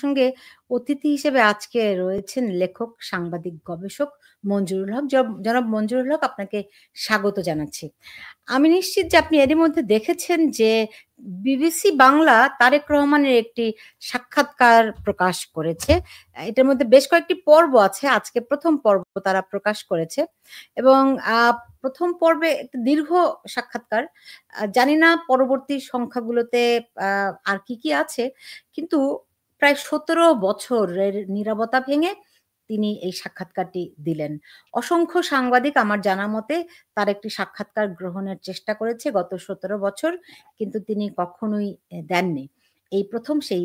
সঙ্গে অতিথি হিসেবে আজকে রয়েছেন লেখক, সাংবাদিক, গবেষক মঞ্জুরুল হক। জনাব মঞ্জুরুল হক, আপনাকে স্বাগত জানাচ্ছি। আমি নিশ্চিত যে আপনি এরই মধ্যে দেখেছেন যে বিবিসি বাংলা তারেক রহমানের একটি সাক্ষাৎকার প্রকাশ করেছে। এটার মধ্যে বেশ কয়েকটি পর্ব আছে। আজকে ১ম পর্ব তারা প্রকাশ করেছে এবং ১ম পর্বে একটা দীর্ঘ সাক্ষাৎকার। জানি না পরবর্তী সংখ্যাগুলোতে আর কি আছে। কিন্তু প্রায় ১৭ বছরের নীরবতা ভেঙে তিনি এই সাক্ষাৎকারটি দিলেন। অসংখ্য সাংবাদিক আমার জানা মতে তার একটি সাক্ষাৎকার গ্রহণের চেষ্টা করেছে গত ১৭ বছর, কিন্তু তিনি কখনোই দেননি। এই ১ম সেই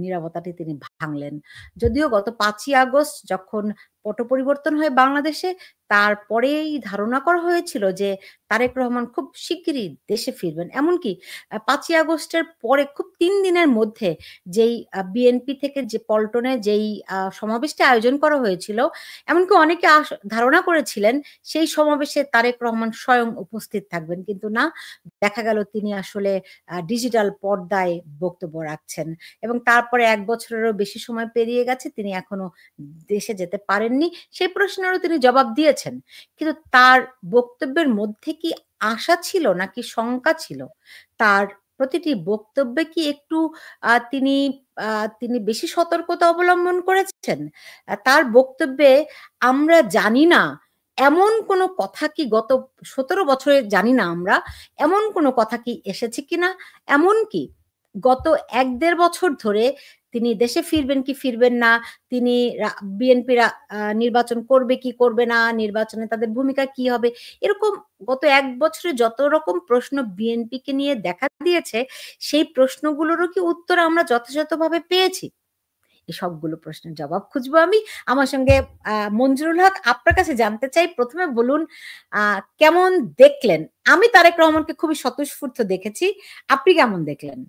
নীরবতাটি তিনি ভাঙলেন। যদিও গত ৫ই আগস্ট যখন পট পরিবর্তন হয় বাংলাদেশে, তারপরেই ধারণা করা হয়েছিল যে তারেক রহমান খুব শিগগিরই দেশে ফিরবেন। এমনকি ৫ই আগস্টের পরে খুব ৩ দিনের মধ্যে যেই বিএনপি থেকে যে পল্টনে যেই সমাবেশটি আয়োজন করা হয়েছিল, এমনকি অনেকে ধারণা করেছিলেন সেই সমাবেশে তারেক রহমান স্বয়ং উপস্থিত থাকবেন। কিন্তু না, দেখা গেল তিনি আসলে ডিজিটাল পর্দায় বক্তব্য রাখছেন এবং তারপরে ১ বছরেরও বেশি সময় পেরিয়ে গেছে, তিনি এখনো দেশে যেতে পারেননি। সেই প্রশ্নেরও তিনি জবাব দিয়েছেন। কিন্তু তার বক্তব্যের মধ্যে কি আশা ছিল নাকি শঙ্কা ছিল? তার প্রতিটি বক্তব্যে কি একটু তিনি তিনি বেশি সতর্কতা অবলম্বন করেছেন? তার বক্তব্যে আমরা জানি না এমন কোনো কথা কি গত ১৭ বছরে জানি না আমরা এমন কোনো কথা কি এসেছে কিনা? এমনকি গত ১-১.৫ বছর ধরে তিনি দেশে ফিরবেন কি ফিরবেন না, তিনি বিএনপি নির্বাচন করবে কি করবে না, নির্বাচনে তাদের ভূমিকা কি হবে, এরকম গত ১ বছরে যত রকম প্রশ্ন বিএনপিকে নিয়ে দেখা দিয়েছে, সেই প্রশ্নগুলোরও কি উত্তর আমরা যথাযথভাবে পেয়েছি? এই সবগুলো প্রশ্নের জবাব খুঁজবো আমি। আমার সঙ্গে মঞ্জুরুল হক, আপনার কাছে জানতে চাই, ১ম এ বলুন কেমন দেখলেন? আমি তারেক রহমানকে খুবই স্বতঃস্ফূর্ত দেখেছি। আপনি কেমন দেখলেন?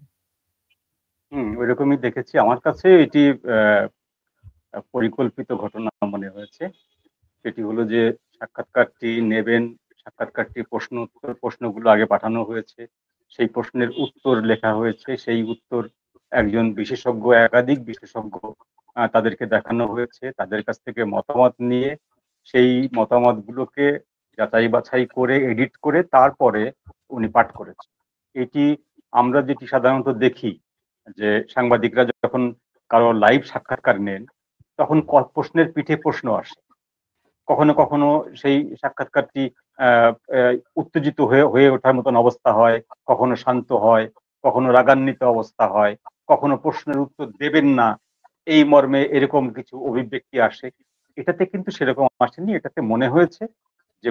ওইরকমই দেখেছি। আমার কাছে এটি পরিকল্পিত ঘটনা মনে হয়েছে। সেটি হলো যে সাক্ষাৎকারটি নেবেন, সাক্ষাৎকারটি প্রশ্নগুলো আগে পাঠানো হয়েছে, সেই প্রশ্নের উত্তর লেখা হয়েছে, সেই উত্তর একজন বিশেষজ্ঞ, একাধিক বিশেষজ্ঞ তাদেরকে দেখানো হয়েছে, তাদের কাছ থেকে মতামত নিয়ে সেই মতামতগুলোকে যাচাই বাছাই করে এডিট করে তারপরে উনি পাঠ করেছেন। এটি আমরা যেটি সাধারণত দেখি যে সাংবাদিকরা যখন কারো লাইভ সাক্ষাৎকার নেন তখন প্রশ্নের পিঠে প্রশ্ন আসে। কখনো কখনো সেই সাক্ষাৎকারটি উত্তেজিত হয়ে ওঠার মতন অবস্থা হয়, কখনো শান্ত হয়, কখনো রাগান্বিত অবস্থা হয়, কখনো প্রশ্নের উত্তর দেবেন না এই মর্মে এরকম কিছু অভিব্যক্তি আসে। এটাতে কিন্তু সেরকম আসেনি। এটাতে মনে হয়েছে যে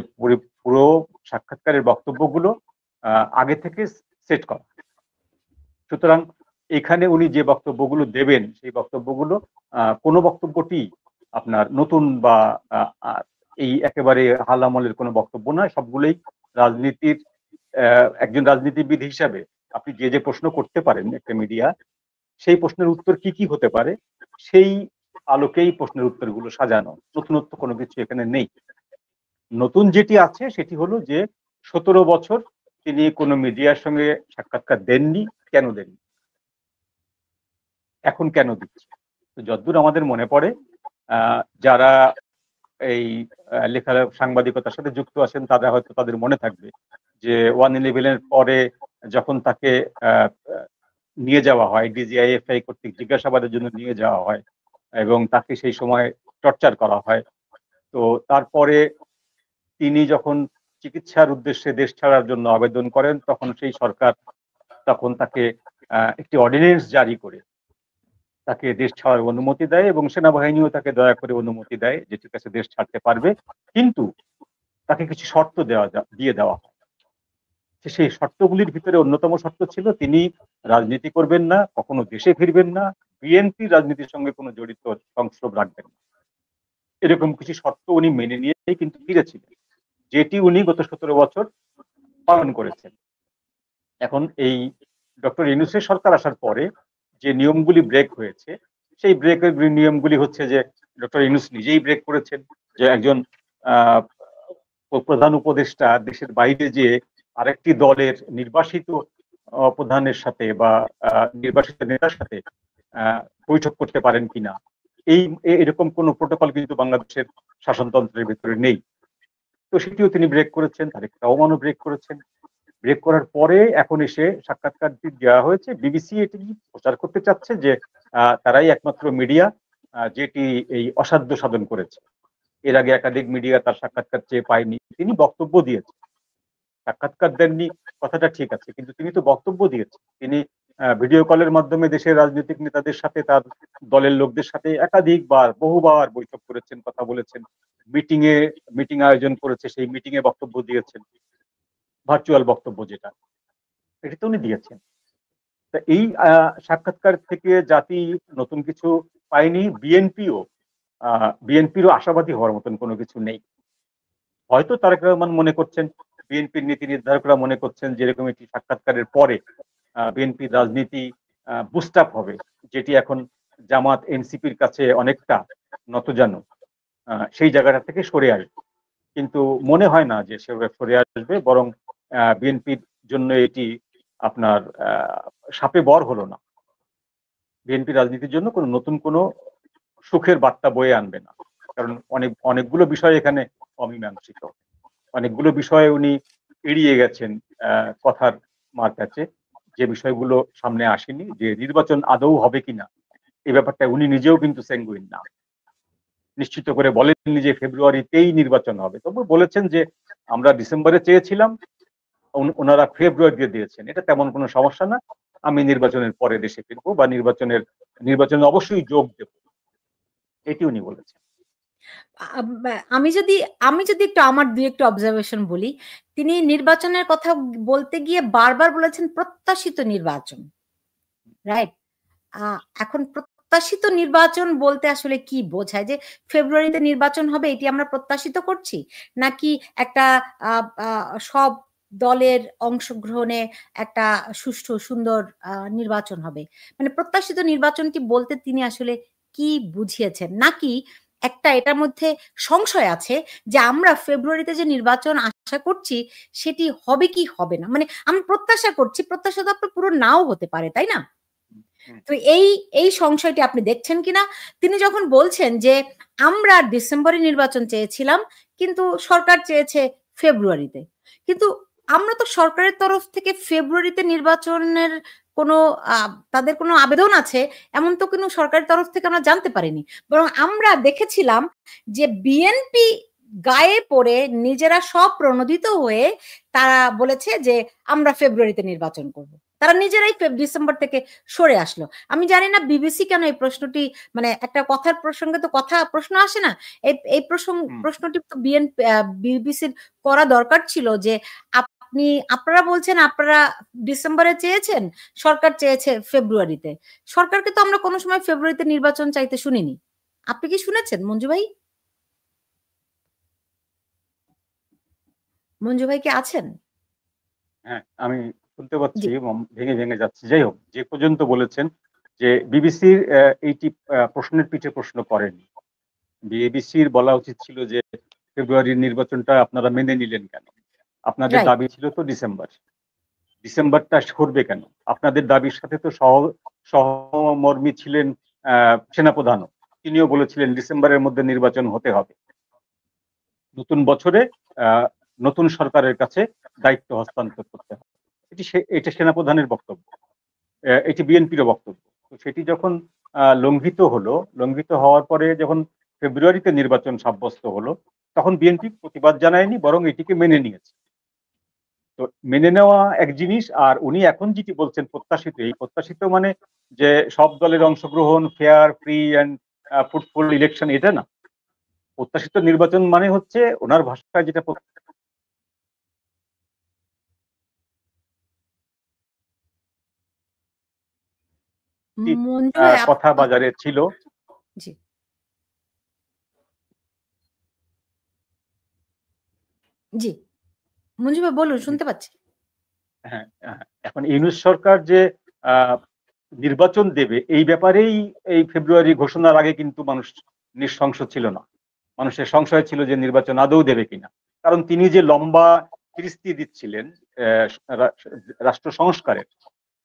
পুরো সাক্ষাৎকারের বক্তব্যগুলো আগে থেকে সেট করা। সুতরাং এখানে উনি যে বক্তব্যগুলো দেবেন সেই বক্তব্যগুলো কোনো বক্তব্যটি আপনার নতুন বা এই একেবারে হাল আমলের কোনো বক্তব্য নয়। সবগুলোই রাজনীতির একজন রাজনীতিবিদ হিসাবে আপনি যে প্রশ্ন করতে পারেন একটা মিডিয়া, সেই প্রশ্নের উত্তর কি কি হতে পারে সেই আলোকেই প্রশ্নের উত্তরগুলো সাজানো। নতুনত্ব কোনো কিছু এখানে নেই। নতুন যেটি আছে সেটি হলো যে ১৭ বছর তিনি কোনো মিডিয়ার সঙ্গে সাক্ষাৎকার দেননি। কেন দেননি, এখন কেন দিচ্ছে? তো যতদূর আমাদের মনে পড়ে, যারা এই লেখা সাংবাদিকতার সাথে যুক্ত আছেন তারা হয়তো তাদের মনে থাকবে যে 1/11 পরে যখন তাকে নিয়ে যাওয়া হয় ডিজিআইএফআই কর্তৃক জিজ্ঞাসাবাদের জন্য নিয়ে যাওয়া হয় এবং তাকে সেই সময় টর্চার করা হয়, তো তারপরে তিনি যখন চিকিৎসার উদ্দেশ্যে দেশ ছাড়ার জন্য আবেদন করেন তখন সেই সরকার তখন তাকে একটি অর্ডিন্যান্স জারি করে তাকে দেশ ছাড়ার অনুমতি দেয় এবং সেনাবাহিনীও তাকে দয়া করে অনুমতি দেয় যে ঠিক আছে দেশ ছাড়তে পারবে, কিন্তু তাকে কিছু শর্ত দিয়ে দেওয়া হয়। সেই শর্তগুলির ভিতরে অন্যতম শর্ত ছিল তিনি রাজনীতি করবেন না, কখনো দেশে ফিরবেন না, বিএনপি রাজনীতির সঙ্গে কোনো জড়িত সংস্রব রাখবেন না। এরকম কিছু শর্ত উনি মেনে নিয়েই কিন্তু ফিরেছিলেন, যেটি উনি গত ১৭ বছর পালন করেছেন। এখন এই ডক্টর ইউনূসের সরকার আসার পরে যে নিয়মগুলি ব্রেক হয়েছে সেই ব্রেকের নিয়মগুলি হচ্ছে যে ডক্টর ইউনূস নিজেই ব্রেক করেছেন, যে একজন প্রধান উপদেষ্টা দেশের বাইরে যে আরেকটি দলের নির্বাসিত প্রধানের সাথে বা নির্বাসিত নেতার সাথে বৈঠক করতে পারেন কিনা, এরকম কোন প্রোটোকল কিন্তু বাংলাদেশের শাসনতন্ত্রের ভিতরে নেই। তো সেটিও তিনি ব্রেক করেছেন, তারেক রহমানও ব্রেক করেছেন। ব্রেক করার পরে এখন এসে সাক্ষাৎকারটি দেওয়া হয়েছে। বিবিসি এটি প্রচার করতে চাচ্ছে যে তারাই একমাত্র মিডিয়া যেটি এই অসাধ্য সাধন করেছে। এর আগে একাধিক মিডিয়া তার সাক্ষাৎকার চেয়ে পায়নি, তিনি বক্তব্য দিয়েছেন। সাক্ষাৎকার দেননি কথাটা ঠিক আছে, কিন্তু তিনি তো বক্তব্য দিয়েছেন। তিনি ভিডিও কলের মাধ্যমে দেশের রাজনৈতিক নেতাদের সাথে, তার দলের লোকদের সাথে একাধিকবার বহুবার বৈঠক করেছেন, কথা বলেছেন, মিটিং আয়োজন করেছে, সেই মিটিং এ বক্তব্য দিয়েছেন, ভার্চুয়াল বক্তব্য যেটা, এটি তো উনি দিয়েছেন। তা এই সাক্ষাৎকার থেকে জাতি নতুন কিছু পায়নি। বিএনপিরও আশাবাদী হওয়ার মতন কোনো কিছু নেই। হয়তো তারেক রহমান মনে করছেন, বিএনপির নীতি নির্ধারকরা মনে করছেন যে এরকম একটি সাক্ষাৎকারের পরে বিএনপির রাজনীতি বুস্ট আপ হবে, যেটি এখন জামাত এনসিপির কাছে অনেকটা নতজানু, সেই জায়গাটা থেকে সরে আসবে। কিন্তু মনে হয় না যে সে সরে আসবে, বরং বিএনপির জন্য এটি আপনার সাপে বর হলো না। বিএনপি রাজনীতির জন্য কোনো নতুন কোনো সুখের বার্তা বয়ে আনবে না, কারণ অনেকগুলো বিষয় এখানে অমীমাংসিত, অনেকগুলো বিষয়ে উনি এড়িয়ে গেছেন কথার মার কাছে। যে বিষয়গুলো সামনে আসেনি, যে নির্বাচন আদৌ হবে কিনা এই ব্যাপারটা উনি নিজেও কিন্তু সেঙ্গুইন না, নিশ্চিত করে বলেননি যে ফেব্রুয়ারিতেই নির্বাচন হবে। তবু বলেছেন যে আমরা ডিসেম্বরে চেয়েছিলাম, ওনারা ফেব্রুয়ারিতে দিয়েছেন, এটা তেমন কোনো সমস্যা না, আমি নির্বাচনের পরে দেশে ফিরবো বা নির্বাচনে অবশ্যই যোগ দেব, এটি উনি বলেছেন। আমি যদি একটু আমার একটু অবজারভেশন বলি, তিনি নির্বাচনের কথা বলতে গিয়ে বারবার বলেছেন প্রত্যাশিত নির্বাচন, রাইট? এখন প্রত্যাশিত নির্বাচন বলতে আসলে কি বোঝায়? যে ফেব্রুয়ারিতে নির্বাচন হবে এটি আমরা প্রত্যাশিত করছি, নাকি একটা সব দলের অংশগ্রহণে একটা সুষ্ঠু সুন্দর নির্বাচন হবে? মানে প্রত্যাশিত নির্বাচনটি বলতে তিনি আসলে কি বুঝিয়েছেন, নাকি একটা এটার মধ্যে সংশয় আছে যে আমরা ফেব্রুয়ারিতে যে নির্বাচন আশা করছি সেটি হবে কি হবে না, মানে আমি প্রত্যাশা করছি, প্রত্যাশা তো আপনার পুরো নাও হতে পারে, তাই না? তো এই সংশয়টি আপনি দেখছেন কিনা? তিনি যখন বলছেন যে আমরা ডিসেম্বরে নির্বাচন চেয়েছিলাম, কিন্তু সরকার চেয়েছে ফেব্রুয়ারিতে, কিন্তু আমরা তো সরকারের তরফ থেকে ফেব্রুয়ারিতে নির্বাচনের কোনো তাদের কোনো আবেদন আছে এমন তো কোনো সরকারের তরফ থেকে আমরা জানতে পারিনি, বরং আমরা দেখেছিলাম যে বিএনপি গায়ে পড়ে নিজেরা সব প্রণোদিত হয়ে তারা বলেছে যে আমরা ফেব্রুয়ারিতে নির্বাচন করব, তারা নিজেরাই ডিসেম্বর থেকে সরে আসলো। আমি জানি না বিবিসি কেন এই প্রশ্নটি, মানে একটা কথার প্রসঙ্গে তো প্রশ্ন আসে না, এই প্রশ্নটি তো বিবিসির করা দরকার ছিল যে আপনারা বলছেন আপনারা ডিসেম্বরে চেয়েছেন, সরকার চেয়েছে ফেব্রুয়ারিতে। সরকারকে তো আমরা কোনো সময় ফেব্রুয়ারিতে নির্বাচন চাইতে শুনিনি। আপনি কি শুনেছেন মঞ্জু ভাই? মঞ্জু ভাই কি আছেন? হ্যাঁ, আমি শুনতে পাচ্ছি, ভেঙে ভেঙে যাচ্ছে। যাই হোক, যে পর্যন্ত বলেছেন যে বিবিসির এইটি প্রশ্নের পিঠে প্রশ্ন করেনি। বিবিসির বলা উচিত ছিল যে ফেব্রুয়ারির নির্বাচনটা আপনারা মেনে নিলেন কেন? আপনাদের দাবি ছিল তো ডিসেম্বরটা সরবে কেন? আপনাদের দাবির সাথে তো সহমর্মী ছিলেন সেনাপ্রধানও, তিনিও বলেছিলেন ডিসেম্বরের মধ্যে নির্বাচন হতে হবে। নতুন বছরে নতুন সরকারের কাছে দায়িত্ব হস্তান্তর করতে হবে, এটা সেনাপ্রধানের বক্তব্য, এটি বিএনপিরও বক্তব্য। তো সেটি যখন লঙ্ঘিত হওয়ার পরে যখন ফেব্রুয়ারিতে নির্বাচন সাব্যস্ত হলো, তখন বিএনপি প্রতিবাদ জানায়নি, বরং এটিকে মেনে নিয়েছে। তো মেনে নেওয়া এক জিনিস, আর উনি এখন যেটি বলছেন প্রত্যাশিত, এই প্রত্যাশিত মানে যে সব দলের অংশগ্রহণ, fair, free and fruitful election, এটা না। প্রত্যাশিত নির্বাচন মানে হচ্ছে ওনার ভাষায় যেটা কথা বাজারে ছিল। জি জি, মঞ্জু ভাই বলুন, শুনতে পাচ্ছি। হ্যাঁ, এখন ইউনূস সরকার যে নির্বাচন দেবে এই ব্যাপারেই এই ফেব্রুয়ারি ঘোষণার আগে কিন্তু মানুষ নিঃসংশ ছিল না। মানুষের সংশয় ছিল যে নির্বাচন আদৌ দেবে কিনা, কারণ তিনি যে লম্বা ফিরিস্তি দিচ্ছিলেন রাষ্ট্র সংস্কারের,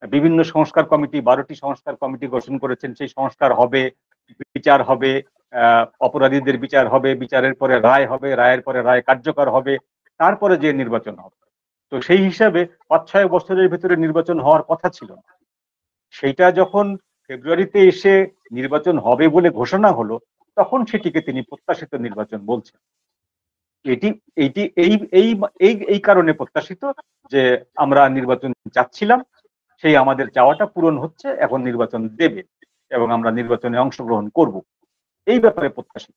বিভিন্ন সংস্কার কমিটি, 12টি সংস্কার কমিটি গঠন করেছেন। সেই সংস্কার হবে, বিচার হবে, অপরাধীদের বিচার হবে, বিচারের পরে রায় হবে, রায়ের পরে রায় কার্যকর হবে, তারপরে যে নির্বাচন হবে। তো সেই হিসাবে 5-6 বছরের ভিতরে নির্বাচন হওয়ার কথা ছিল না। সেইটা যখন ফেব্রুয়ারিতে এসে নির্বাচন হবে বলে ঘোষণা হলো, তখন সেটিকে তিনি প্রত্যাশিত নির্বাচন বলছেন। এটি এইটি এই এই এই এই কারণে প্রত্যাশিত যে আমরা নির্বাচন চাচ্ছিলাম, সেই আমাদের চাওয়াটা পূরণ হচ্ছে, এখন নির্বাচন দেবে এবং আমরা নির্বাচনে অংশগ্রহণ করব, এই ব্যাপারে প্রত্যাশিত।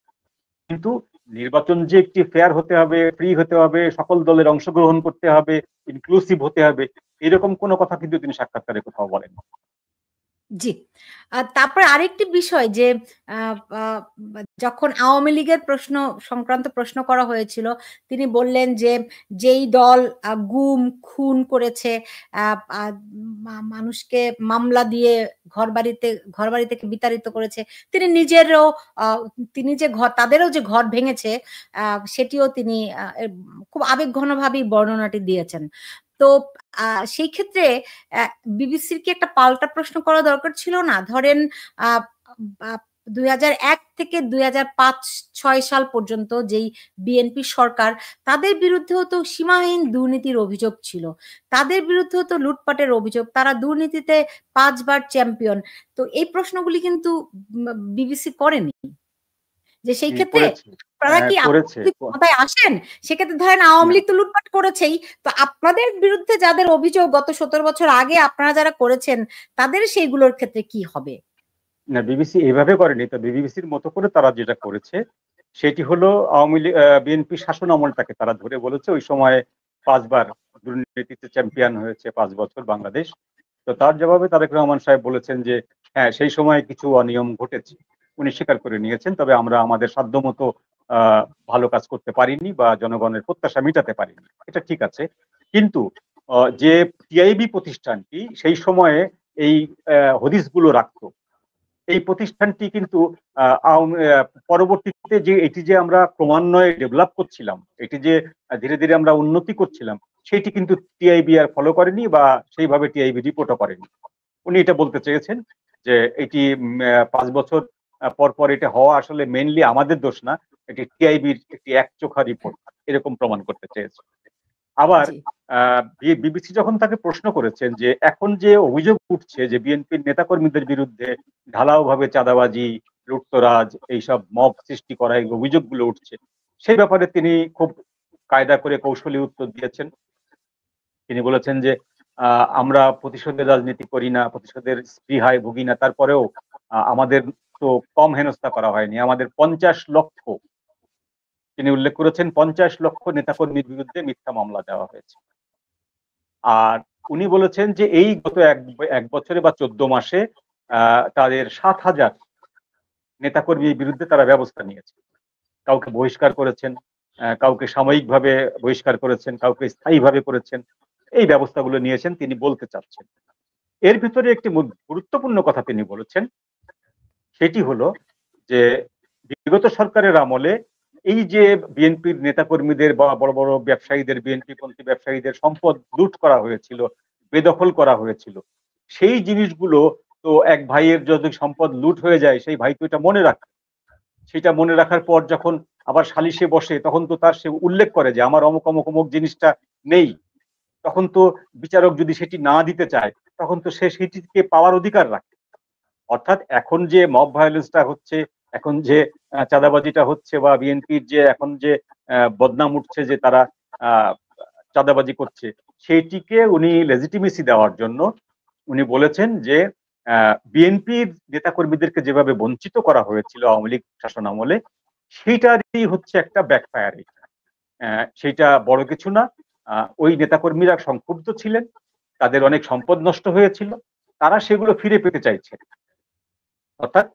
কিন্তু নির্বাচন যে একটি ফেয়ার হতে হবে, ফ্রি হতে হবে, সকল দলের অংশগ্রহণ করতে হবে, ইনক্লুসিভ হতে হবে, এরকম কোনো কথা কিন্তু তিনি সাক্ষাৎকারে কোথাও বলেন। জি। তারপর আরেকটি বিষয় যে যখন আওয়ামী লীগের সংক্রান্ত প্রশ্ন করা হয়েছিল, তিনি বললেন যে যেই দল গুম খুন করেছে, মানুষকে মামলা দিয়ে ঘরবাড়ি থেকে বিতাড়িত করেছে, তিনি নিজেরও তিনি যে তাদেরও যে ঘর ভেঙেছে, সেটিও তিনি খুব আবেগঘনভাবেই বর্ণনাটি দিয়েছেন। তো সেই ক্ষেত্রে বিবিসির কি একটা পাল্টা প্রশ্ন করা দরকার ছিল না? ধরেন 2001 থেকে 2005-6 সাল পর্যন্ত যেই বিএনপি সরকার, তাদের বিরুদ্ধেও তো সীমাহীন দুর্নীতির অভিযোগ ছিল, তাদের বিরুদ্ধেও তো লুটপাটের অভিযোগ, তারা দুর্নীতিতে 5 বার চ্যাম্পিয়ন। তো এই প্রশ্নগুলি কিন্তু বিবিসি করেনি, যে সেই ক্ষেত্রে আপনারা কি ক্ষমতায় আসেন, সেক্ষেত্রে ধরেন আওয়ামী লীগ তো লুটপাট করেছেই, তো আপনাদের বিরুদ্ধে যাদের অভিযোগ গত 17 বছর আগে আপনারা যারা করেছেন, তাদের সেইগুলোর ক্ষেত্রে কি হবে? না, বিবিসি এইভাবে করেনি। তো বিবিসির মতো করে তারা যেটা করেছে সেটি হলো আওয়ামী লীগ বিএনপি শাসন আমলটাকে তারা ধরে বলেছে, ওই সময় 5 বার দুর্নীতিতে চ্যাম্পিয়ন হয়েছে 5 বছর বাংলাদেশ। তো তার জবাবে তারেক রহমান সাহেব বলেছেন যে হ্যাঁ, সেই সময় কিছু অনিয়ম ঘটেছে, উনি স্বীকার করে নিয়েছেন, তবে আমরা আমাদের সাধ্যমতো ভালো কাজ করতে পারিনি বা জনগণের প্রত্যাশা মিটাতে পারিনি, এটা ঠিক আছে। কিন্তু যে টিআইবি প্রতিষ্ঠানটি সেই সময়ে এই হদিসগুলো রাখতো, এই প্রতিষ্ঠানটি কিন্তু পরবর্তীতে যে এটি যে আমরা ক্রমান্বয়ে ডেভেলপ করছিলাম, এটি যে ধীরে ধীরে আমরা উন্নতি করছিলাম, সেটি কিন্তু টিআইবি আর ফলো করেনি বা সেইভাবে টিআইবি রিপোর্টও করেনি। উনি এটা বলতে চেয়েছেন যে এটি 5 বছর পর পর এটা হওয়া আসলে মেইনলি আমাদের দোষ না, এটি টিআইবির একটি একচোখা রিপোর্ট, এরকম প্রমাণ করতে চেয়েছে। আবার বিবিসি যখন তাকে প্রশ্ন করেছেন যে এখন যে অভিযোগ উঠছে যে বিএনপির নেতাকর্মীদের বিরুদ্ধে ঢালাও ভাবে চাঁদাবাজি, লুটতরাজ, এইসব মব সৃষ্টি করা এই অভিযোগগুলো উঠছে, সেই ব্যাপারে তিনি খুব কায়দা করে কৌশলী উত্তর দিয়েছেন। তিনি বলেছেন যে আমরা প্রতিশোধের রাজনীতি করি না, প্রতিশোধের স্পৃহায় ভুগি না, তারপরেও আমাদের তো কম হেনস্থা করা হয়নি, আমাদের 50 লক্ষ, তিনি উল্লেখ করেছেন 50 লক্ষ নেতাকর্মীর বিরুদ্ধে মিথ্যা মামলা দেওয়া হয়েছে। আর উনি বলেছেন যে এই গত এক বছরে বা 14 মাসে তাদের 7,000 নেতাকর্মীর বিরুদ্ধে তারা ব্যবস্থা নিয়েছে, কাউকে বহিষ্কার করেছেন, কাউকে সাময়িকভাবে বহিষ্কার করেছেন, কাউকে স্থায়ীভাবে করেছেন, এই ব্যবস্থাগুলো নিয়েছেন তিনি বলতে চাচ্ছেন। এর ভিতরে একটি গুরুত্বপূর্ণ কথা তিনি বলেছেন, সেটি হলো যে বিগত সরকারের আমলে এই যে বিএনপির নেতাকর্মীদের বা বড় বড় ব্যবসায়ীদের, বিএনপি পন্থী ব্যবসায়ীদের সম্পদ লুট করা হয়েছিল, বেদখল করা হয়েছিল, সেই জিনিসগুলো তো এক ভাইয়ের যদি সম্পদ লুট হয়ে যায়, সেই ভাই তো এটা মনে রাখে, সেটা মনে রাখার পর যখন আবার সালিশে বসে, তখন তো তার সে উল্লেখ করে যে আমার অমুক অমুক অমুক জিনিসটা নেই, তখন তো বিচারক যদি সেটি না দিতে চায়, তখন তো সে সেটিকে পাওয়ার অধিকার রাখে। অর্থাৎ এখন যে মব ভায়োলেন্সটা হচ্ছে, এখন যে চাঁদাবাজিটা হচ্ছে, বা বিএনপির যে এখন যে বদনাম উঠছে যে তারা চাঁদাবাজি করছে, সেইটিকে উনি লেজিটিমেসি দেওয়ার জন্য উনি বলেছেন যে বিএনপির নেতাকর্মীদেরকে যেভাবে বঞ্চিত করা হয়েছিল আওয়ামী লীগ শাসন আমলে, সেইটারই হচ্ছে একটা ব্যাকফায়ার। সেইটা বড় কিছু না, ওই নেতাকর্মীরা সংক্ষুব্ধ ছিলেন, তাদের অনেক সম্পদ নষ্ট হয়েছিল, তারা সেগুলো ফিরে পেতে চাইছে। অর্থাৎ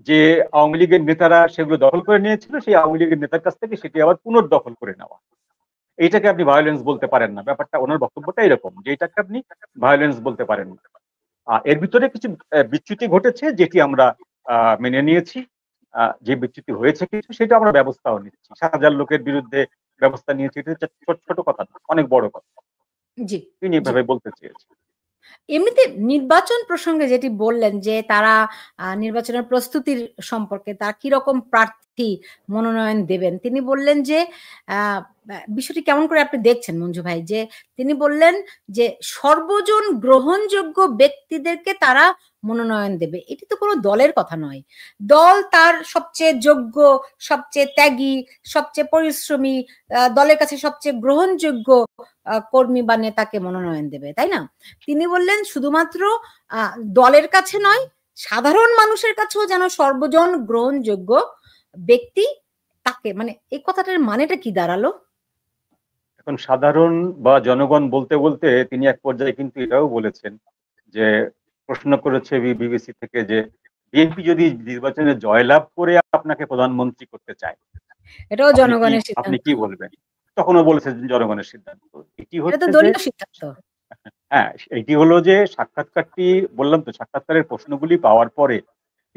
যে আওয়ামী লীগের নেতারা সেগুলো দখল করে নিয়েছিল, সেই আওয়ামী লীগের নেতার কাছ থেকে সেটি আবার পুনর্দখল করে নেওয়া, এইটাকে আপনি ভায়োলেন্স বলতে পারেন না। ব্যাপারটা, ওনার বক্তব্যটা এরকম যে এটাকে আপনি ভায়োলেন্স বলতে পারেন না। এর ভিতরে কিছু বিচ্যুতি ঘটেছে, যেটি আমরা মেনে নিয়েছি, যে বিচ্যুতি হয়েছে কিছু, সেটা আমরা ব্যবস্থাও নিচ্ছি। 7,000 লোকের বিরুদ্ধে ব্যবস্থা নিয়েছি, এটা ছোট ছোট কথা না, অনেক বড় কথা, জি, তিনি এভাবে বলতে চেয়েছেন। এমনিতে নির্বাচন প্রসঙ্গে যেটি বললেন যে তারা নির্বাচনের প্রস্তুতির সম্পর্কে তার কিরকম প্রার্থী মনোনয়ন দেবেন, তিনি বললেন যে বিষয়টি কেমন করে আপনি দেখছেন মঞ্জু ভাই, যে তিনি বললেন যে সর্বজন গ্রহণযোগ্য ব্যক্তিদেরকে তারা মনোনয়ন দেবে। এটি তো কোনো দলের কথা নয়। দল তার সবচেয়ে যোগ্য, সবচেয়ে ত্যাগী, সবচেয়ে পরিশ্রমী, দলের কাছে সবচেয়ে গ্রহণযোগ্য কর্মী বা নেতাকে মনোনয়ন দেবে, তাই না? তিনি বললেন শুধুমাত্র দলের কাছে নয়, সাধারণ মানুষের কাছেও যেন সর্বজন গ্রহণযোগ্য ব্যক্তি তাকে, মানে এই কথাটার মানেটা কি দাঁড়ালো? এখন সাধারণ বা জনগণ বলতে বলতে তিনি এক পর্যায়ে কিন্তু এটাও বলেছেন যে, প্রশ্ন করেছে বিবিসি থেকে যে বিএনপি যদি নির্বাচনে জয়লাভ করে আপনাকে প্রধানমন্ত্রী করতে চায়, এটাও আপনি কি জনগণের আপনি সিদ্ধান্ত। কি বলবেন? তখনও বলেছে জনগণের সিদ্ধান্ত। এটি এটা তো হচ্ছে যে দলীয় সিদ্ধান্ত। হ্যাঁ, এটি হলো যে সাক্ষাৎকারটি, বললাম তো, সাক্ষাৎকারের প্রশ্নগুলি পাওয়ার পরে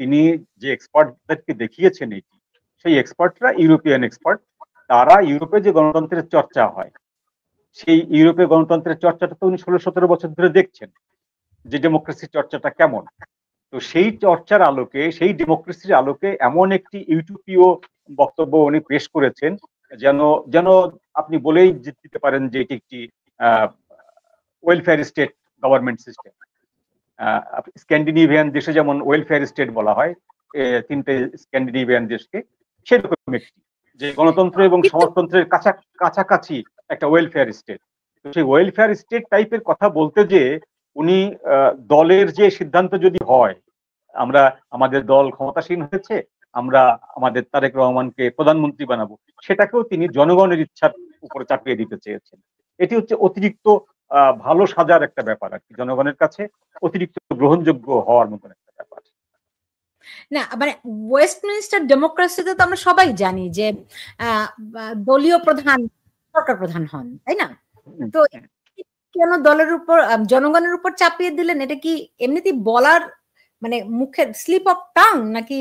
তিনি যে এক্সপার্টদেরকে দেখিয়েছেন এটি, সেই এক্সপার্টরা ইউরোপিয়ান এক্সপার্ট। তারা ইউরোপে যে গণতন্ত্রের চর্চা হয়, সেই ইউরোপে গণতন্ত্রের চর্চাটা তো উনি 16-17 বছর ধরে দেখছেন যে ডেমোক্রেসির চর্চাটা কেমন। তো সেই চর্চার আলোকে, সেই ডেমোক্রেসির আলোকে এমন একটি ইউটোপীয় বক্তব্য উনি পেশ করেছেন যেন যেন আপনি বলেই দিতে পারেন যে এটি একটি welfare state government system. Scandinavian দেশে যেমন ওয়েলফেয়ার স্টেট বলা হয় তিনটে স্ক্যান্ডিনেভিয়ান দেশকে, সেরকম একটি যে গণতন্ত্র এবং কিন্তু সমাজতন্ত্রের কাছাকাছি একটা ওয়েলফেয়ার স্টেট। তো সেই ওয়েলফেয়ার স্টেট টাইপের কথা বলতে যে উনি দলের যে সিদ্ধান্ত যদি হয়, আমরা আমাদের দল ক্ষমতাসীন হয়েছে, আমরা আমাদের তারেক রহমানকে প্রধানমন্ত্রী বানাবো, সেটাকেও তিনি জনগণের ইচ্ছার উপরে চাপিয়ে দিতে চেয়েছেন। এটি হচ্ছে অতিরিক্ত ভালো সাজার একটা ব্যাপার আর কি, জনগণের কাছে অতিরিক্ত গ্রহণযোগ্য হওয়ার মতন একটা ব্যাপার। না, মানে ওয়েস্টমিনিস্টার ডেমোক্রেসিতে তো আমরা সবাই জানি যে দলীয় প্রধান সরকার প্রধান হন, তাই না? তো কেন দলের উপর জনগণের উপর চাপিয়ে দিলেন? এটা কি এমনিতেই বলার, মানে মুখের স্লিপ অফ টাং, নাকি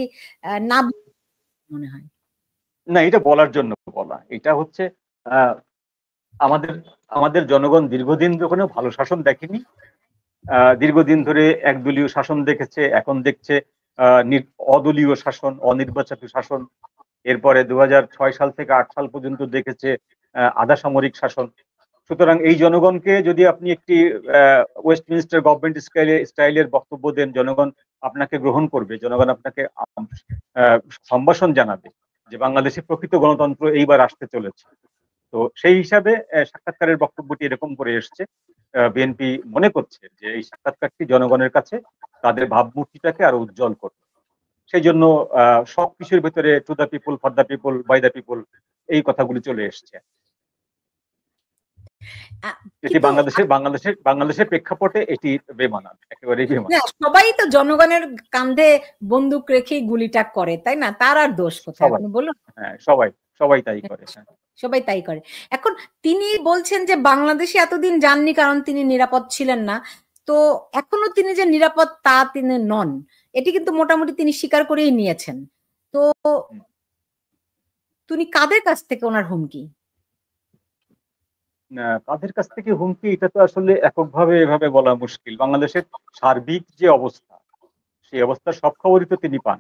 না মনে হয়? না, এটা বলার জন্য বলা। এটা হচ্ছে আমাদের আমাদের জনগণ দীর্ঘদিন যখন ভালো শাসন দেখেনি, দীর্ঘদিন ধরে একদলীয় শাসন দেখেছে, এখন দেখছে অদলীয় শাসন, অনির্বাচিত শাসন। এরপরে 2006 সাল থেকে 8 সাল পর্যন্ত দেখেছে আধা সামরিক শাসন। সুতরাং এই জনগণকে যদি আপনি একটি ওয়েস্টমিনিস্টার গভর্নমেন্ট স্টাইলের বক্তব্য দেন, জনগণ আপনাকে গ্রহণ করবে, জনগণ আপনাকে সম্ভাষণ জানাবে যে বাংলাদেশে প্রকৃত গণতন্ত্র এইবার আসতে চলেছে। তো সেই হিসাবে সাক্ষাৎকারের বক্তব্যটি এরকম করে এসছে। বিএনপি মনে করছে যে এই সাক্ষাৎকারটি জনগণের কাছে তাদের ভাবমূর্তিটাকে আরো উজ্জ্বল করবে। সেই জন্য সবকিছুর ভেতরে to the people, for the people, by the people, এই কথাগুলি চলে এসছে। এটি কিন্তু বাংলাদেশের প্রেক্ষাপটে এটি বেমানান, একেবারেই বেমানান। সবাই তো জনগণের কাঁধে বন্দুক রেখেই গুলিটা করে, তাই না? তার আর দোষ কোথায় সবাই, আপনি বলুন? হ্যাঁ, সবাই তাই করে। সবাই তাই করে। এখন তিনি বলছেন যে বাংলাদেশে এতদিন যাননি কারণ তিনি নিরাপদ ছিলেন না। তো এখনো তিনি যে নিরাপদ তা তিনি নন, এটি কিন্তু মোটামুটি তিনি স্বীকার করেই নিয়েছেন। তো তিনি কাদের কাছ থেকে ওনার হুমকি? কাদের কাছ থেকে হুমকি, এটা তো আসলে এককভাবে এভাবে বলা মুশকিল। বাংলাদেশের সার্বিক যে অবস্থা, সেই অবস্থার সব খবরই তো তিনি পান,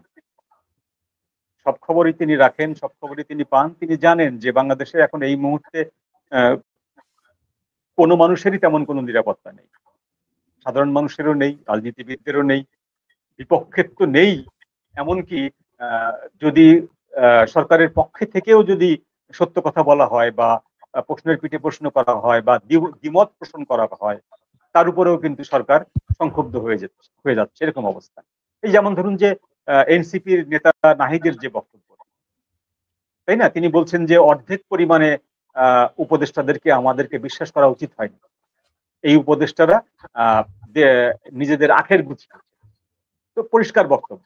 সব খবরই তিনি রাখেন, সব খবরই তিনি পান। তিনি জানেন যে বাংলাদেশে এখন এই মুহূর্তে কোনো মানুষেরই তেমন কোনো নিরাপত্তা নেই, সাধারণ মানুষেরও নেই, রাজনীতিবিদদেরও নেই, বিপক্ষের তো নেই। এমনকি যদি সরকারের পক্ষে থেকেও যদি সত্য কথা বলা হয় বা প্রশ্নের পিঠে প্রশ্ন করা হয় বা দ্বিমত পোষণ করা হয়, তার উপরেও কিন্তু সরকার সংক্ষুব্ধ হয়ে যাচ্ছে এরকম অবস্থা। এই যেমন ধরুন যে এনসিপির নেতা নাহিদের যে বক্তব্য, তাই না, তিনি বলছেন যে অর্ধেক পরিমাণে উপদেষ্টাদেরকে আমাদেরকে বিশ্বাস করা উচিত হয়নি। এই উপদেষ্টারা নিজেদের আখের গুছিয়েছে। তো পরিষ্কার বক্তব্য,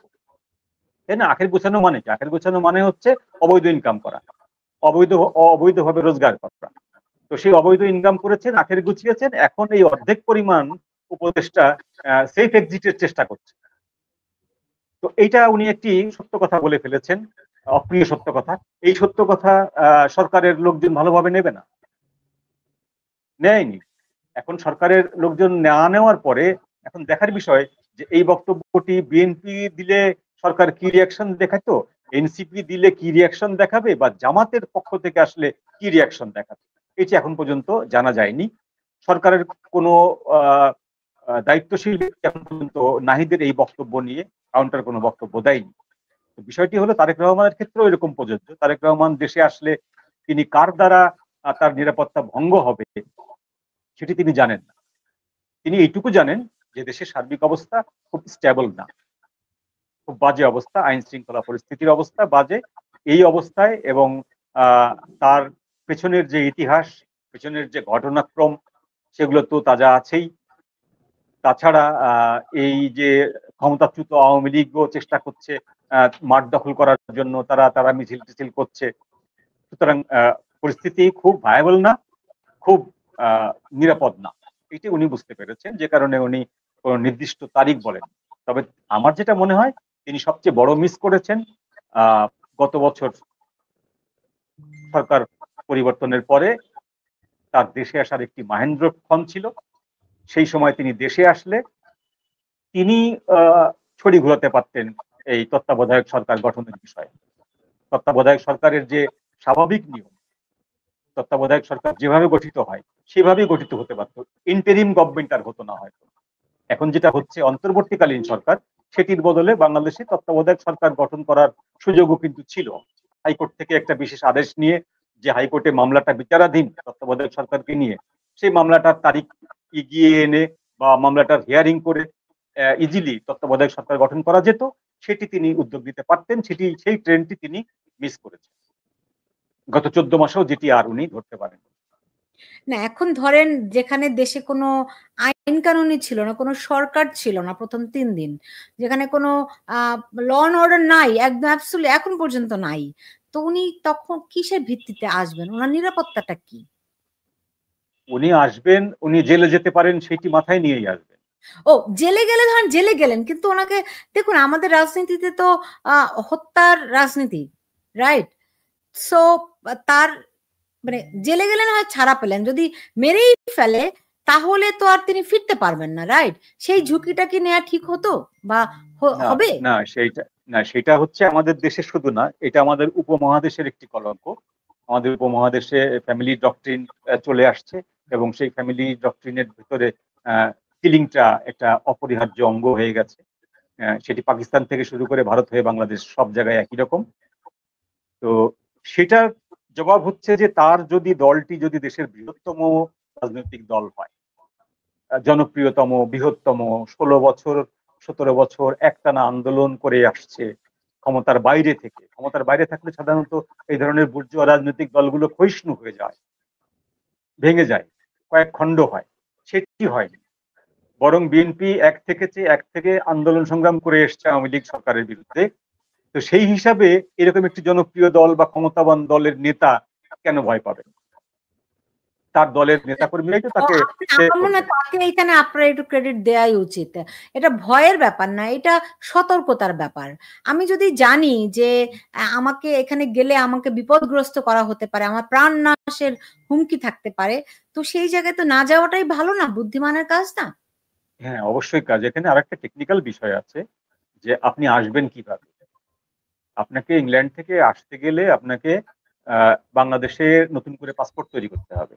তাই না? আখের গোছানো মানে কি? আখের গোছানো মানে হচ্ছে অবৈধ ইনকাম করা, অবৈধভাবে রোজগার করা। তো সেই অবৈধ ইনকাম করেছেন, আখের গুছিয়েছেন, এখন এই অর্ধেক পরিমাণ উপদেষ্টা সেফ এক্সিটের চেষ্টা করছে। তো এইটা উনি একটি সত্য কথা বলে ফেলেছেন, অপ্রিয় সত্য কথা। এই সত্য কথা সরকারের লোকজন ভালোভাবে নেবে না, নেয়নি। এখন সরকারের লোকজন নেওয়ার পরে এখন দেখার বিষয় যে এই বক্তব্যটি বিএনপি দিলে সরকার কি রিয়াকশন দেখাতো, এনসিপি দিলে কি রিয়াকশন দেখাবে, বা জামাতের পক্ষ থেকে আসলে কি রিয়াকশন দেখাবে, এটি এখন পর্যন্ত জানা যায়নি। সরকারের কোনো দায়িত্বশীল ব্যক্তি এখন পর্যন্ত নাহিদের এই বক্তব্য নিয়ে কাউন্টার কোনো বক্তব্য দেয়নি। বিষয়টি হলো তারেক রহমানের ক্ষেত্রেও এরকম প্রযোজ্য। তারেক রহমান দেশে আসলে তিনি কার দ্বারা তার নিরাপত্তা ভঙ্গ হবে সেটি তিনি জানেন না। তিনি এইটুকু জানেন যে দেশের সার্বিক অবস্থা খুব স্টেবল না, খুব বাজে অবস্থা, আইন শৃঙ্খলা পরিস্থিতির অবস্থা বাজে। এই অবস্থায় এবং তার পেছনের যে ইতিহাস, পেছনের যে ঘটনাক্রম, সেগুলো তো তাজা আছেই। তাছাড়া এই যে ক্ষমতাচ্যুত আওয়ামী লীগও চেষ্টা করছে মাঠ দখল করার জন্য, তারা মিছিল টিছিল করছে। সুতরাং পরিস্থিতি খুব ভায়াবল না, খুব নিরাপদ না, এটি উনি বুঝতে পেরেছেন, যে কারণে উনি কোন নির্দিষ্ট তারিখ বলেন। তবে আমার যেটা মনে হয় তিনি সবচেয়ে বড় মিস করেছেন গত বছর সরকার পরিবর্তনের পরে তার দেশে আসার একটি মাহেন্দ্রক্ষণ ছিল। সেই সময় তিনি দেশে আসলে তিনি ছড়ি ঘোরাতে পারতেন এই তত্ত্বাবধায়ক সরকার গঠনের বিষয়ে। তত্ত্বাবধায়ক সরকারের যে স্বাভাবিক নিয়ম, তত্ত্বাবধায়ক সরকার যেভাবে গঠিত হয় সেভাবেই গঠিত হতে পারত, ইন্টারিম গভর্নমেন্ট আর হতো না হয়তো। এখন যেটা হচ্ছে অন্তর্বর্তীকালীন সরকার, সেটির বদলে বাংলাদেশে তত্ত্বাবধায়ক সরকার গঠন করার সুযোগও কিন্তু ছিল। হাইকোর্ট থেকে একটা বিশেষ আদেশ নিয়ে, যে হাইকোর্টে মামলাটা বিচারাধীন তত্ত্বাবধায়ক সরকারকে নিয়ে, সেই মামলাটার তারিখ এগিয়ে এনে বা মামলাটার হিয়ারিং করে ইজিলি তত্ত্বাবধায়ক সরকার গঠন করা যেত। সেটি তিনি উদ্যোগ নিতে পারতেন, সেই ট্রেনটি তিনি মিস করেছেন গত 14 মাসেও, যেটি আর উনি ধরতে পারেন না। এখন ধরেন যেখানে দেশে কোনো আইন কানুনই ছিল না, কোনো সরকার ছিল না প্রথম 3 দিন, যেখানে কোনো ল অ্যান্ড অর্ডার নাই, একদম অ্যাবসলিউটলি এখন পর্যন্ত নাই, তো উনি তখন কিসের ভিত্তিতে আসবেন? ওনার নিরাপত্তাটা কি? উনি আসবেন, উনি জেলে যেতে পারেন, সেটি মাথায় নিয়েই আসবেন। ও, জেলে গেলে ধরেন জেলে গেলেন, কিন্তু ওনাকে দেখুন, আমাদের রাজনীতিতে তো হত্যার রাজনীতি, রাইট? সো তার মানে জেলে গেলেন, হয় ছাড়া পেলেন, যদি মেরেই ফেলে তাহলে তো আর তিনি ফিরতে পারবেন না, রাইট? সেই ঝুঁকিটা কি নেওয়া ঠিক হতো বা না হবে? না সেইটা না, সেটা হচ্ছে আমাদের দেশে শুধু না, এটা আমাদের উপমহাদেশের একটি কলঙ্ক। আমাদের উপমহাদেশে ফ্যামিলি ডক্ট্রিন চলে আসছে, এবং সেই ফ্যামিলি ডক্ট্রিনের ভিতরে কিলিংটা একটা অপরিহার্য অঙ্গ হয়ে গেছে। সেটি পাকিস্তান থেকে শুরু করে ভারত হয়ে বাংলাদেশ, সব জায়গায় একই রকম। তো সেটার জবাব হচ্ছে যে তার দলটি যদি দেশের বৃহত্তম রাজনৈতিক দল হয়, জনপ্রিয়তম, বৃহত্তম, 16 বছর 17 বছর একটানা আন্দোলন করে আসছে ক্ষমতার বাইরে থাকলে সাধারণত এই ধরনের বুর্জোয়া রাজনৈতিক দলগুলো ক্ষয়িষ্ণু হয়ে যায়, ভেঙে যায়, কয়েক খণ্ড হয়। সেটি হয়নি, বরং বিএনপি এক থেকে আন্দোলন সংগ্রাম করে এসছে আওয়ামী লীগ সরকারের বিরুদ্ধে। তো সেই হিসাবে এরকম একটি জনপ্রিয় দল বা ক্ষমতাবান দলের নেতা কেন ভয় পাবেন? তার দলের নেতাকর্মীরাই তো তাকে সেভ আমার মনে করবেন। হয় তাকে এখানে আপনার একটু ক্রেডিট দেওয়াই উচিত। এটা ভয়ের ব্যাপার না, এটা সতর্কতার ব্যাপার। আমি যদি জানি যে আমাকে এখানে গেলে আমাকে বিপদগ্রস্ত করা হতে পারে, আমার প্রাণ নাশের হুমকি থাকতে পারে, তো সেই জায়গায় তো না যাওয়াটাই ভালো না? বুদ্ধিমানের কাজ না? হ্যাঁ, অবশ্যই কাজ। এখানে আরেকটা টেকনিক্যাল বিষয় আছে, যে আপনি আসবেন কিভাবে। আপনাকে ইংল্যান্ড থেকে আসতে গেলে আপনাকে বাংলাদেশে নতুন করে পাসপোর্ট তৈরি করতে হবে,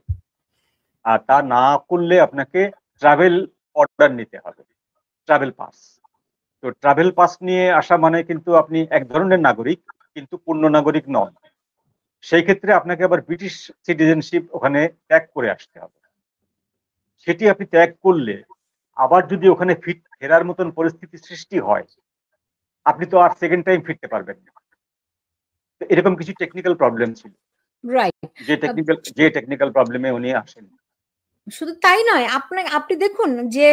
আর তা না করলে আপনাকে ট্রাভেল অর্ডার নিতে হবে, ট্রাভেল পাস। তো ট্রাভেল পাস নিয়ে আসা মানে কিন্তু আপনি এক ধরনের নাগরিক, কিন্তু পূর্ণ নাগরিক নন। সেই ক্ষেত্রে আপনাকে আবার ব্রিটিশ সিটিজেনশিপ ওখানে ত্যাগ করে আসতে হবে। সেটি আপনি ত্যাগ করলে আবার যদি ওখানে ফেরার মতন পরিস্থিতি সৃষ্টি হয়, আপনি তো আর সেকেন্ড টাইম ফিরতে পারবেন না। এরকম কিছু টেকনিক্যাল প্রবলেম ছিল, রাইট। যে টেকনিক্যাল প্রবলেমে উনি আসেন। শুধু তাই নয়, আপনি দেখুন যে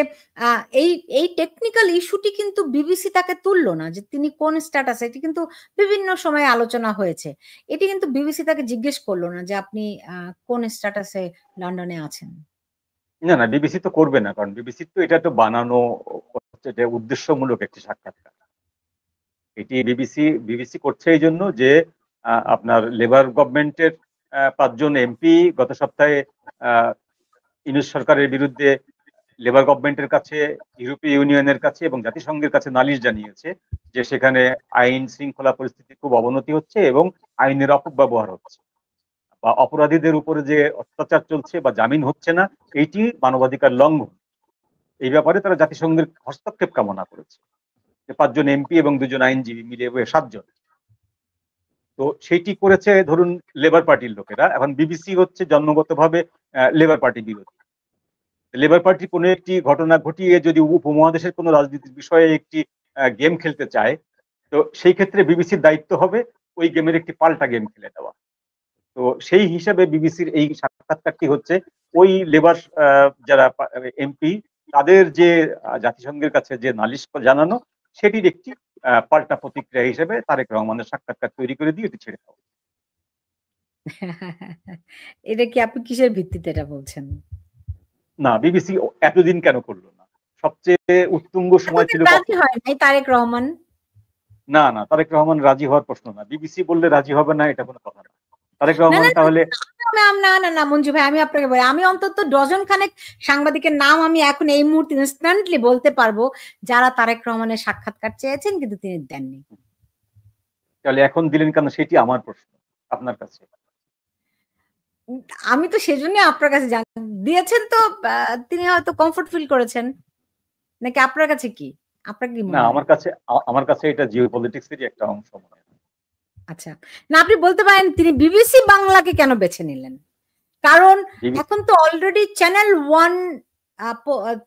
এই এই টেকনিক্যাল ইস্যুটি কিন্তু বিবিসি তাকে তুললো না, যে তিনি কোন স্ট্যাটাসে, এটি কিন্তু বিভিন্ন সময়ে আলোচনা হয়েছে। এটি কিন্তু বিবিসি তাকে জিজ্ঞেস করলো না যে আপনি কোন স্ট্যাটাসে লন্ডনে আছেন। না না, বিবিসি তো করবে না, কারণ বিবিসি তো এটা তো বানানো, এটা উদ্দেশ্যমূলক একটি সাক্ষাৎকার। এটি বিবিসি করছে এই জন্য যে আপনার লেবার গভর্নমেন্টের 5 জন এমপি গত সপ্তাহে ইউনূস সরকারের বিরুদ্ধে লেবার গভর্নমেন্টের কাছে, ইউরোপীয় ইউনিয়নের কাছে এবং জাতিসংঘের কাছে নালিশ জানিয়েছে যে সেখানে আইন শৃঙ্খলা পরিস্থিতি খুব অবনতি হচ্ছে এবং আইনের অপব্যবহার হচ্ছে, বা অপরাধীদের উপরে যে অত্যাচার চলছে বা জামিন হচ্ছে না, এইটি মানবাধিকার লঙ্ঘন। এই ব্যাপারে তারা জাতিসংঘের হস্তক্ষেপ কামনা করেছে। 5 জন এমপি এবং 2 জন আইনজীবী মিলিয়ে 7 জন। তো সেইটি করেছে ধরুন লেবার পার্টির লোকেরা। এখন বিবিসি হচ্ছে জন্মগতভাবে লেবার পার্টি বিরোধী। লেবার পার্টি কোনো একটি ঘটনা ঘটিয়ে যদি উপমহাদেশের কোনো রাজনীতির বিষয়ে একটি গেম খেলতে চায়, তো সেই ক্ষেত্রে বিবিসির দায়িত্ব হবে ওই গেমের একটি পাল্টা গেম খেলে দেওয়া। তো সেই হিসাবে বিবিসির এই সাক্ষাৎকারটি হচ্ছে ওই লেবার যারা এমপি তাদের যে জাতিসংঘের কাছে যে নালিশ জানানো, সেটির একটি পাল্টা প্রতিক্রিয়া হিসেবে তারেক রহমানের সাক্ষাৎকার তৈরি করে দিয়ে এটি ছেড়ে দেওয়া। এটা কি আপনি কিসের ভিত্তিতে এটা বলছেন? না, বিবিসি এতদিন কেন করলো না? সবচেয়ে উত্তুঙ্গ সময় ছিল রাজি হয় নাই তারেক রহমান। না না, তারেক রহমান রাজি হওয়ার প্রশ্ন না। বিবিসি বললে রাজি হবে না, এটা কোনো কথা না। তারেক রহমান তাহলে না না না মঞ্জু ভাই, আমি আপনাকে বলি, আমি অন্তত ডজন খানেক সাংবাদিকের নাম আমি এখন এই মুহূর্তে ইনস্ট্যান্টলি বলতে পারবো যারা তারেক রহমানের সাক্ষাৎকার চেয়েছেন কিন্তু তিনি দেননি। তাহলে এখন দিলেন কেন, সেটি আমার প্রশ্ন আপনার কাছে। আমি তো সেজন্য আপনার কাছে দিয়েছেন, তো তিনি হয়তো কমফোর্ট ফিল করেছেন, নাকি আপনার কাছে কি, আপনার কি মনে না, হয়? আমার কাছে এটা জিওপলিটিক্সেরই একটা অংশ মনে হয়। আচ্ছা, না আপনি বলতে পারেন তিনি বিবিসি বাংলাকে কেন বেছে নিলেন? কারণ এখন তো অলরেডি চ্যানেল 1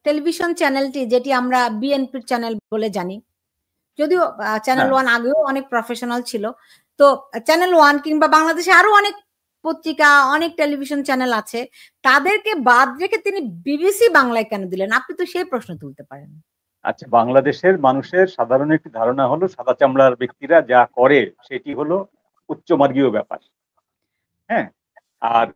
টেলিভিশন চ্যানেলটি, যেটি আমরা বিএনপির চ্যানেল বলে জানি, যদিও চ্যানেল 1 আগেও অনেক প্রফেশনাল ছিল, তো চ্যানেল 1 কিংবা বাংলাদেশে আরো অনেক পত্রিকা, অনেক টেলিভিশন চ্যানেল আছে, তাদেরকে বাদ রেখে তিনি বিবিসি বাংলায় কেন দিলেন? আপনি তো সেই প্রশ্ন তুলতে পারেন। আচ্ছা, বাংলাদেশের মানুষের সাধারণ একটি ধারণা হলো সাদা চামড়ার ব্যক্তিরা যা করে সেটি হলো উচ্চমার্গীয় ব্যাপার। হ্যাঁ, আর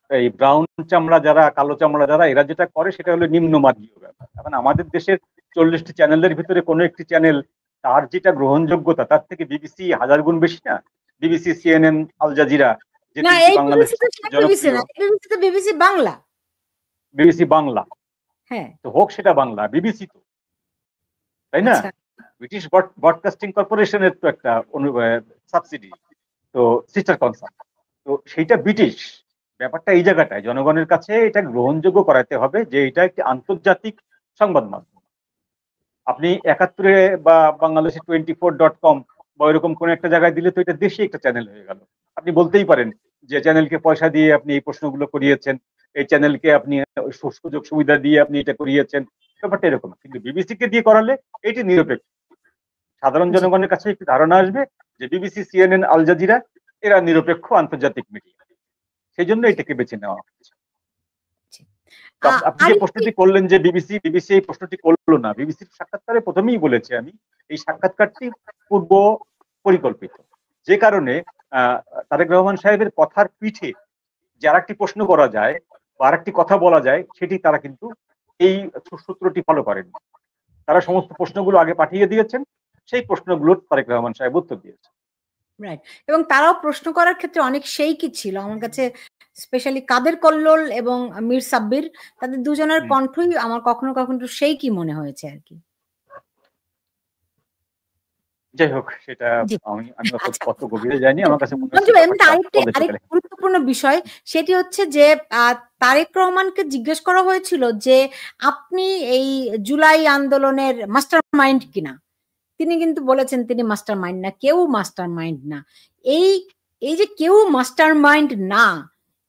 এই ব্রাউন চামড়া যারা, কালো চামড়া যারা, এরা যেটা করে সেটা হলো নিম্নমার্গীয় ব্যাপার। এখন আমাদের দেশের 40টি চ্যানেলের ভিতরে কোনো একটি চ্যানেল তার যেটা গ্রহণযোগ্যতা তার থেকে বিবিসি 1000 গুণ বেশি না? বিবিসি, সিএনএন, আল জাজিরা, যে তিনটি বাংলাদেশের জনপ্রিয়। বিবিসি বাংলা, বিবিসি বাংলা, হ্যাঁ তো হোক সেটা বাংলা, বিবিসি তো, তাই না? ব্রিটিশ ব্রডকাস্টিং কর্পোরেশনের তো একটা সাবসিডি, তো সিস্টার কনসার্ন, তো সেইটা ব্রিটিশ। ব্যাপারটা এই জায়গাটায় জনগণের কাছে এটা গ্রহণযোগ্য করাতে হবে যে এটা একটি আন্তর্জাতিক সংবাদ মাধ্যম। আপনি 71 বা বাংলাদেশে 24.com বা এরকম কোন একটা জায়গায় দিলে তো এটা দেশি একটা চ্যানেল হয়ে গেল। আপনি বলতেই পারেন যে চ্যানেলকে পয়সা দিয়ে আপনি এই প্রশ্নগুলো করিয়েছেন, এই চ্যানেলকে আপনি সুযোগ সুবিধা দিয়ে আপনি এটা করিয়েছেন, ব্যাপারটা এরকম। কিন্তু বিবিসি কে দিয়ে করালে এটি নিরপেক্ষ। সাধারণ জনগণের কাছে একটি ধারণা আসবে যে বিবিসি, সিএনএন, আল জাজিরা এরা নিরপেক্ষ আন্তর্জাতিক মিডিয়া, সেই জন্য এটাকে বেছে নেওয়া হচ্ছে। আপনি যে প্রশ্নটি করলেন যে বিবিসি এই প্রশ্নটি করলো না, বিবিসির সাক্ষাৎকারে প্রথমেই বলেছি আমি, এই সাক্ষাৎকারটি পূর্ব পরিকল্পিত, যে কারণে তারেক রহমান সাহেবের কথার পিঠে যে আরেকটি প্রশ্ন করা যায় বা আরেকটি কথা বলা যায়, সেটি তারা কিন্তু এই সূত্রটি ফলো করেন। তারা সমস্ত প্রশ্নগুলো আগে পাঠিয়ে দিয়েছেন, সেই প্রশ্নগুলোর তারেক রহমান সাহেব উত্তর দিয়েছেন। রাইট, এবং তারাও প্রশ্ন করার ক্ষেত্রে অনেক সেইকি ছিল। আমার কাছে স্পেশালি কাদের কল্লোল এবং মীর সাব্বির, তাদের দুজনের কণ্ঠই আমার কখনো কখনো সেইকি মনে হয়েছে আর কি। যাই হোক, সেটা আমি কত গভীরে যাইনি, আমার কাছে মনে হচ্ছে আরেকটি গুরুত্বপূর্ণ বিষয়, সেটি হচ্ছে যে তারেক রহমানকে জিজ্ঞেস করা হয়েছিল যে আপনি এই জুলাই আন্দোলনের মাস্টার মাইন্ড কিনা। তিনি কিন্তু বলেছেন তিনি মাস্টার মাইন্ড না, কেউ মাস্টার মাইন্ড না। এই যে কেউ মাস্টার মাইন্ড না,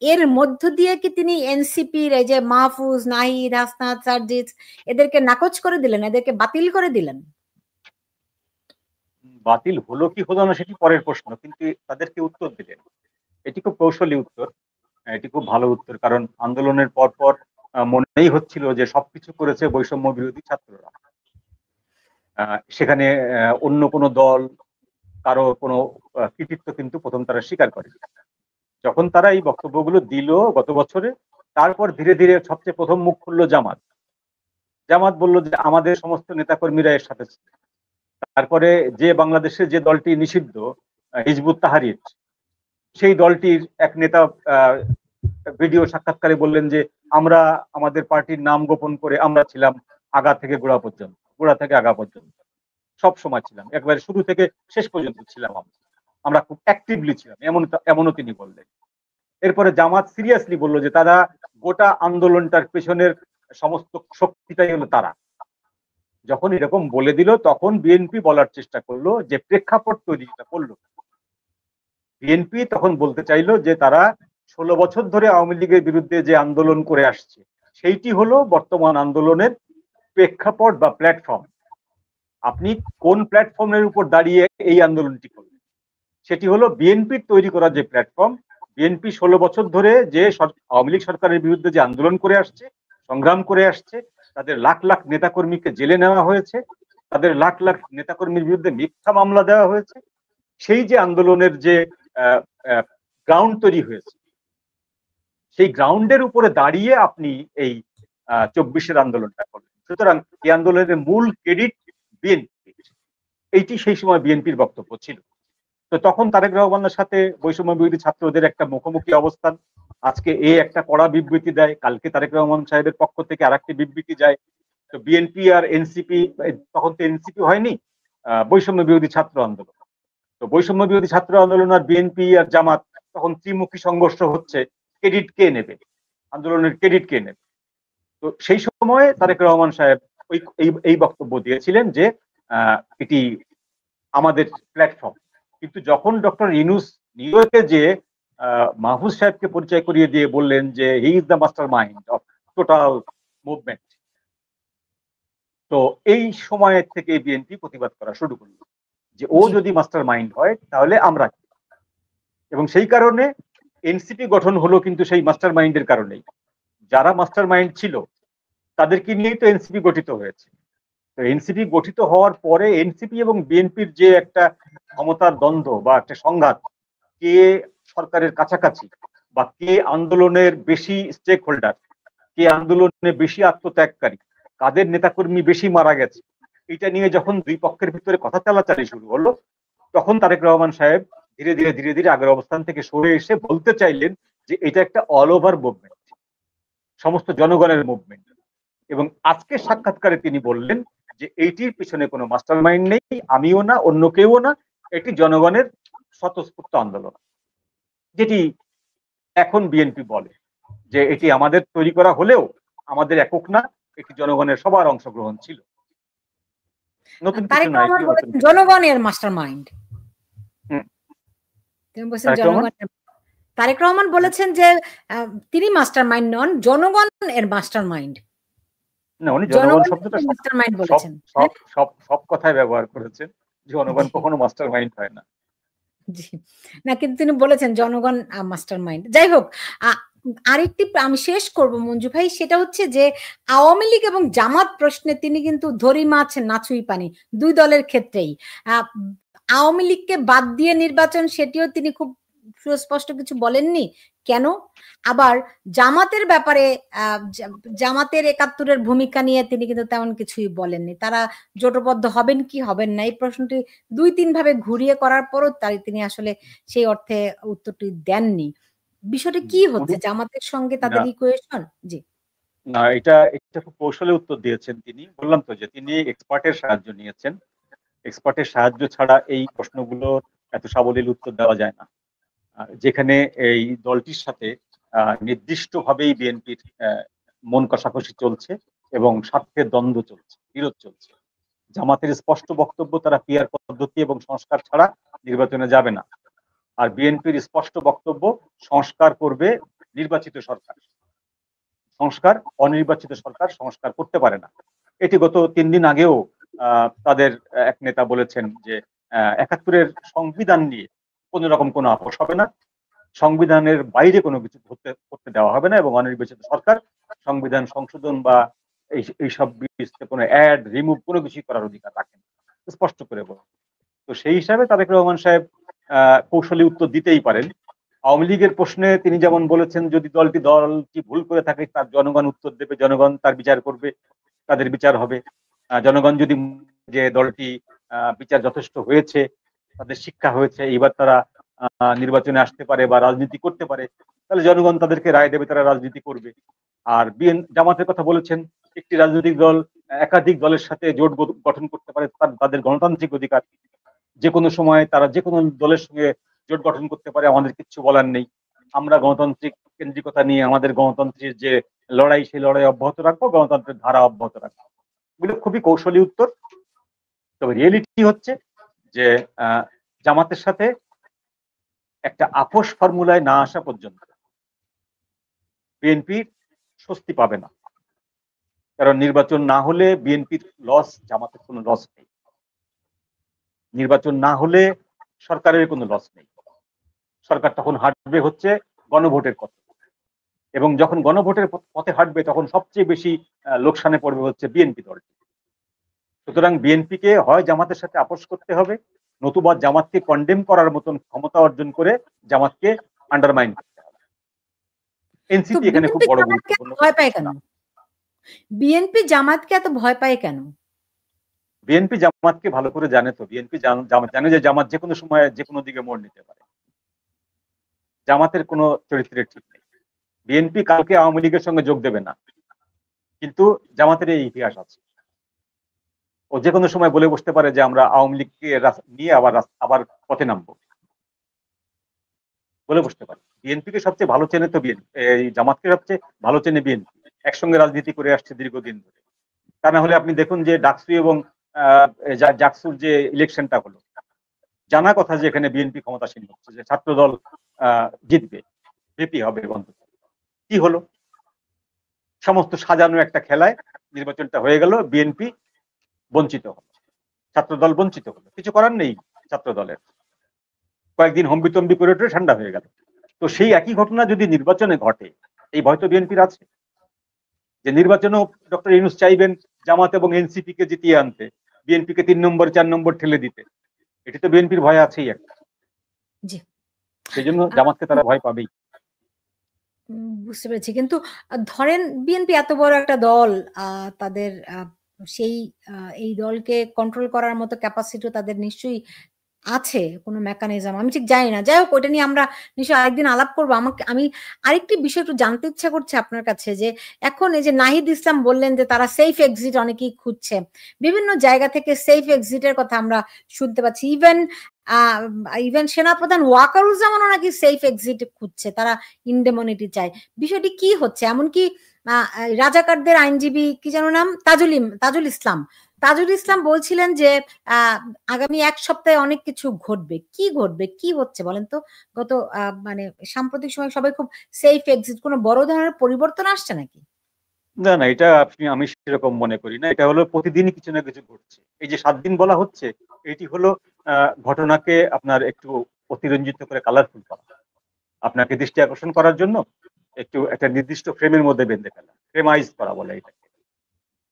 এর মধ্য দিয়ে কি তিনি এনসিপির এই যে মাহফুজ, নাহিদ, হাসনাত, সার্জিস এদেরকে নাকচ করে দিলেন, এদেরকে বাতিল করে দিলেন? বাতিল হলো কি হলো না সেটি পরের প্রশ্ন, কিন্তু তাদেরকে উত্তর দিলেন। এটি খুব কৌশলী উত্তর, এটি খুব ভালো উত্তর। কারণ আন্দোলনের পর মনেই হচ্ছিল যে সবকিছু করেছে বৈষম্য বিরোধী ছাত্ররা, সেখানে অন্য কোনো দল কারো কোনো কৃতিত্ব কিন্তু প্রথম তারা স্বীকার করে। যখন তারা এই বক্তব্যগুলো দিল গত বছরে, তারপর ধীরে ধীরে সবচেয়ে প্রথম মুখ খুললো জামাত। জামাত বলল যে আমাদের সমস্ত নেতাকর্মীরা এর সাথে। তারপরে যে বাংলাদেশে যে দলটি নিষিদ্ধ, হিজবুত তাহরির, সেই দলটির এক নেতা ভিডিও সাক্ষাৎকারে বললেন যে আমরা আমাদের পার্টির নাম গোপন করে আমরা ছিলাম আগা থেকে গোড়া পর্যন্ত, গোড়া থেকে আগা পর্যন্ত সব সময় ছিলাম, একবারে শুরু থেকে শেষ পর্যন্ত ছিলাম আমরা খুব অ্যাক্টিভলি ছিলাম, এমনও তিনি বললেন। এরপরে জামাত সিরিয়াসলি বলল যে তারা গোটা আন্দোলনটার পেছনের সমস্ত শক্তিটাই হলো তারা। যখন এরকম বলে দিল তখন বিএনপি বলার চেষ্টা করলো যে প্রেক্ষাপট তৈরিটা করলো। বিএনপি তখন বলতে চাইলো যে তারা 16 বছর ধরে আওয়ামী লীগের বিরুদ্ধে যে আন্দোলন করে আসছে সেইটি হলো বর্তমান আন্দোলনের প্রেক্ষাপট বা প্ল্যাটফর্ম। আপনি কোন প্ল্যাটফর্মের উপর দাঁড়িয়ে এই আন্দোলনটি করবেন, সেটি হলো বিএনপির তৈরি করা যে প্ল্যাটফর্ম। বিএনপি 16 বছর ধরে যে আওয়ামী লীগ সরকারের বিরুদ্ধে যে আন্দোলন করে আসছে, সংগ্রাম করে আসছে, তাদের লাখ লাখ নেতাকর্মীকে জেলে নেওয়া হয়েছে, তাদের লাখ লাখ নেতাকর্মীর বিরুদ্ধে মিথ্যা মামলা দেওয়া হয়েছে, সেই যে আন্দোলনের যে গ্রাউন্ড তৈরি হয়েছে, সেই গ্রাউন্ডের উপরে দাঁড়িয়ে আপনি এই 24-এর আন্দোলনটা করলেন। সুতরাং এই আন্দোলনের মূল ক্রেডিট বিএনপি, এইটি সেই সময় বিএনপির বক্তব্য ছিল। তো তখন তারেক রহমানের সাথে বৈষম্য বিরোধী ছাত্রদের একটা মুখোমুখি অবস্থান। আজকে একটা কড়া বিবৃতি দেয়, কালকে তারেক রহমান সাহেবের পক্ষ থেকে আরেকটি বিবৃতি যায়। তো বিএনপি আর এনসিপি, তখন তো এনসিপি হয়নি, বৈষম্য বিরোধী ছাত্র আন্দোলন। তো বৈষম্য বিরোধী ছাত্র আন্দোলন আর বিএনপি আর জামাত তখন ত্রিমুখী সংঘর্ষ হচ্ছে, ক্রেডিট কে নেবে, আন্দোলনের ক্রেডিট কে নেবে। তো সেই সময় তারেক রহমান সাহেব এই বক্তব্য দিয়েছিলেন যে এটি আমাদের প্ল্যাটফর্ম। কিন্তু যখন ডক্টর ইউনূস নিউ ইয়র্কে যে মাহফুজ সাহেবকে পরিচয় করিয়ে দিয়ে বললেন যে he is the master mind of total movement, তো এই সময় থেকে বিএনপি প্রতিবাদ করা শুরু করলো যে ও যদি মাস্টার মাইন্ড হয় তাহলে আমরা, এবং সেই কারণে এনসিপি গঠন হলো কিন্তু সেই মাস্টার মাইন্ডের কারণেই। যারা মাস্টার মাইন্ড ছিল তাদেরকে নিয়েই তো এনসিপি গঠিত হয়েছে। তো এনসিপি গঠিত হওয়ার পরে এনসিপি এবং বিএনপির যে একটা ক্ষমতার দ্বন্দ্ব বা একটা সংঘাত, কে সরকারের কাছাকাছি বা কে আন্দোলনের বেশি স্টেক হোল্ডার, কে আন্দোলনে বেশি আত্মত্যাগকারী, কাদের নেতাকর্মী বেশি মারা গেছে, এটা নিয়ে যখন দুই পক্ষের ভিতরে কথা চালাচালি শুরু হলো, তখন তারেক রহমান সাহেব ধীরে ধীরে ধীরে ধীরে আগের অবস্থান থেকে সরে এসে বলতে চাইলেন যে এটা একটা অল ওভার মুভমেন্ট, সমস্ত জনগণের মুভমেন্ট। এবং আজকে সাক্ষাৎকারে তিনি বললেন যে এইটির পিছনে কোনো মাস্টার মাইন্ড নেই, আমিও না, অন্য কেউ না, এটি জনগণের স্বতঃস্ফূর্ত আন্দোলন। যেটি এখন বিএনপি বলে যে এটি আমাদের তৈরি করা হলেও আমাদের একক না, এটি জনগণের সবার অংশগ্রহণ ছিল। নতুন কিছু না, জনগণের মাস্টার মাইন্ড। তারেক রহমান বলেছেন যে তিনি মাস্টার মাইন্ড নন, জনগণ এর মাস্টার মাইন্ড। না, উনি জনগণ শব্দটা সব কথায় ব্যবহার করেছেন, জনগণ কখনো মাস্টার মাইন্ড হয় না। না, কিন্তু তিনি বলেছেন জনগণ মাস্টার মাইন্ড। যাই হোক, আরেকটি আমি শেষ করব মঞ্জু ভাই, সেটা হচ্ছে যে আওয়ামী লীগ এবং জামাত প্রশ্নে তিনি কিন্তু ধরি মাছ নাচুই পানি, দুই দলের ক্ষেত্রেই আওয়ামী লীগকে বাদ দিয়ে নির্বাচন, সেটিও তিনি খুব সুস্পষ্ট কিছু বলেননি। কেন? আবার জামাতের ব্যাপারে জামাতের ৭১-এর ভূমিকা নিয়ে তিনি কিন্তু তেমন কিছুই বলেননি। তারা জোটবদ্ধ হবেন কি হবেন না, এই প্রশ্নটি ২-৩ ভাবে ঘুরিয়ে করার পরও তিনি আসলে সেই অর্থে উত্তরটি দেননি। বিষয়টি কি হচ্ছে জামাতের সঙ্গে তাদের ইকুয়েশন? জি না, এটা খুব কৌশলে উত্তর দিয়েছেন তিনি। বললাম তো যে তিনি এক্সপার্টের সাহায্য নিয়েছেন। এক্সপার্টের সাহায্য ছাড়া এই প্রশ্নগুলো এত সাবলীল উত্তর দেওয়া যায় না। যেখানে এই দলটির সাথে নির্দিষ্টভাবেই বিএনপির মন কষাকষি চলছে এবং স্বার্থের দ্বন্দ্ব চলছে, বিরোধ চলছে। জামাতের স্পষ্ট বক্তব্য তারা পিয়ার পদ্ধতি এবং সংস্কার ছাড়া নির্বাচনে যাবে না। আর বিএনপির স্পষ্ট বক্তব্য সংস্কার করবে নির্বাচিত সরকার, সংস্কার অনির্বাচিত সরকার সংস্কার করতে পারে না। এটি গত 3 দিন আগেও তাদের এক নেতা বলেছেন যে ৭১-এর সংবিধান নিয়ে কোন রকম কোনো আপোষ হবে না, সংবিধানের বাইরে কোনো কিছু করতে দেওয়া হবে না, এবং অনির্বাচিত সরকার সংবিধান সংশোধন বা এইসব কোনো অ্যাড রিমুভ কোনো কিছুই করার অধিকার রাখেন, স্পষ্ট করে বলে। তো সেই হিসাবে তারেক রহমান সাহেব কৌশলী উত্তর দিতেই পারেন। আওয়ামী লীগের প্রশ্নে তিনি যেমন বলেছেন যদি দলটি ভুল করে থাকে তার জনগণ উত্তর দেবে, জনগণ তার বিচার করবে, তাদের বিচার হবে। জনগণ যদি যে দলটি বিচার যথেষ্ট হয়েছে, তাদের শিক্ষা হয়েছে, এবার তারা নির্বাচনে আসতে পারে বা রাজনীতি করতে পারে, তাহলে জনগণ তাদেরকে রায় দেবে, তারা রাজনীতি করবে। আর জামাতের কথা বলেছেন, একটি রাজনৈতিক দল একাধিক দলের সাথে জোট গঠন করতে পারে, তাদের গণতান্ত্রিক অধিকার। যে কোনো সময় তারা যে কোনো দলের সঙ্গে জোট গঠন করতে পারে, আমাদের কিচ্ছু বলার নেই। আমরা গণতান্ত্রিক কেন্দ্রিকতা নিয়ে আমাদের গণতন্ত্রের যে লড়াই, সেই লড়াই অব্যাহত রাখবো, গণতন্ত্রের ধারা অব্যাহত রাখবো। এগুলো খুবই কৌশলী উত্তর। তবে রিয়েলিটি হচ্ছে যে জামাতের সাথে একটা আপোষ ফর্মুলায় না আসা পর্যন্ত বিএনপি স্বস্তি পাবে না। কারণ নির্বাচন না হলে বিএনপির লস, জামাতের কোনো লস নেই। নির্বাচন না হলে সরকারের কোনো লস নেই। সরকার তখন হাঁটবে হচ্ছে গণভোটের পথে, এবং যখন গণভোটের পথে হাঁটবে তখন সবচেয়ে বেশি লোকসানে পড়বে হচ্ছে বিএনপি দলটি। সুতরাং বিএনপিকে হয় জামাতের সাথে আপোষ করতে হবে, নতুবা জামাতকে কন্ডেম করার মতন ক্ষমতা অর্জন করে জামাতকে আন্ডারমাইন করতে হবে। এনসিপি এখানে খুব বড় গুরুত্বপূর্ণ। ভয় পায় কেন বিএনপি? জামাতকে এত ভয় পায় কেন? বিএনপি জামাতকে ভালো করে জানে তো। বিএনপি জানে যে জামাত যে কোনো সময় যে কোনো দিকে মোড় নিতে পারে। জামাতের কোনো চরিত্রের ঠিক নেই। বিএনপি কালকে আওয়ামী লীগের সঙ্গে যোগ দেবে না, কিন্তু জামাতের এই ইতিহাস আছে। ও যে কোনো সময় বলে বসতে পারে যে আমরা আওয়ামী লীগকে নিয়ে আবার পথে নামবো, বলে বসতে পারে। বিএনপিকে সবচেয়ে ভালো চেনে তো বিএনপি, জামাতকে সবচেয়ে ভালো চেনে বিএনপি। একসঙ্গে রাজনীতি করে আসছে দীর্ঘদিন ধরে। তা না হলে আপনি দেখুন যে ডাকসু এবং জাকসুর যে ইলেকশনটা হলো, জানা কথা যে এখানে বিএনপি ক্ষমতাসীন হচ্ছে, যে ছাত্র দল জিতবে, ভিপি হবে অন্তত। কি হলো? সমস্ত সাজানো একটা খেলায় নির্বাচনটা হয়ে গেল, বিএনপি বঞ্চিত হলো, ছাত্রদল বঞ্চিত হলো। কিছু করার নেই ছাত্র দলের, কয়েকদিন হম্বিতম্বি করে উঠে ঠান্ডা হয়ে গেল। তো সেই একই ঘটনা যদি নির্বাচনে ঘটে, এই ভয় তো বিএনপির আছে যে নির্বাচনেও ডক্টর ইউনূস চাইবেন জামাত এবং এনসিপি কে জিতিয়ে আনতে, বিএনপিকে 3 নম্বর 4 নম্বর ঠেলে দিতে। এটি তো বিএনপির ভয় আছেই একটা। সেই জন্য জামাতকে তারা ভয় পাবেই। বুঝতে পেরেছি। কিন্তু ধরেন বিএনপি এত বড় একটা দল, তাদের সেই এই দলকে কন্ট্রোল করার মতো ক্যাপাসিটিও তাদের নিশ্চয়ই আছে, কোনো মেকানিজম আমি ঠিক জানি না। যাই হোক, ওইটা নিয়ে আমরা নিশ্চয়ই আরেকদিন আলাপ করবো। আমি আরেকটি বিষয় একটু জানতে ইচ্ছা করছে আপনার কাছে, যে এখন এই যে নাহিদ ইসলাম বললেন যে তারা সেফ এক্সিট অনেকেই খুঁজছে, বিভিন্ন জায়গা থেকে সেফ এক্সিটের কথা আমরা শুনতে পাচ্ছি। ইভেন সেনাপ্রধান ওয়াকারুজ্জামানও নাকি সেফ এক্সিট খুঁজছে, তারা ইনডেমনিটি চায়। বিষয়টি কি হচ্ছে? এমনকি রাজাকারদের আইনজীবী কি যেন নাম, তাজুল ইসলাম বলছিলেন যে আগামী 1 সপ্তাহে অনেক কিছু ঘটবে। কি ঘটবে, কি হচ্ছে বলেন তো? গত মানে সাম্প্রতিক সময় সবাই খুব সেফ এক্সিট, কোনো বড় ধরনের পরিবর্তন আসছে নাকি? না না, এটা আমি সেরকম মনে করি না। এটা হলো প্রতিদিনই কিছু না কিছু ঘটছে। এই যে 7 দিন বলা হচ্ছে, এটি হলো ঘটনাকে আপনার একটু অতিরঞ্জিত করে কালারফুল করা, আপনাকে দৃষ্টি আকর্ষণ করার জন্য একটু একটা নির্দিষ্ট ফ্রেমের মধ্যে বেঁধে ফেলা, ফ্রেমাইজ করা বলে এটাকে।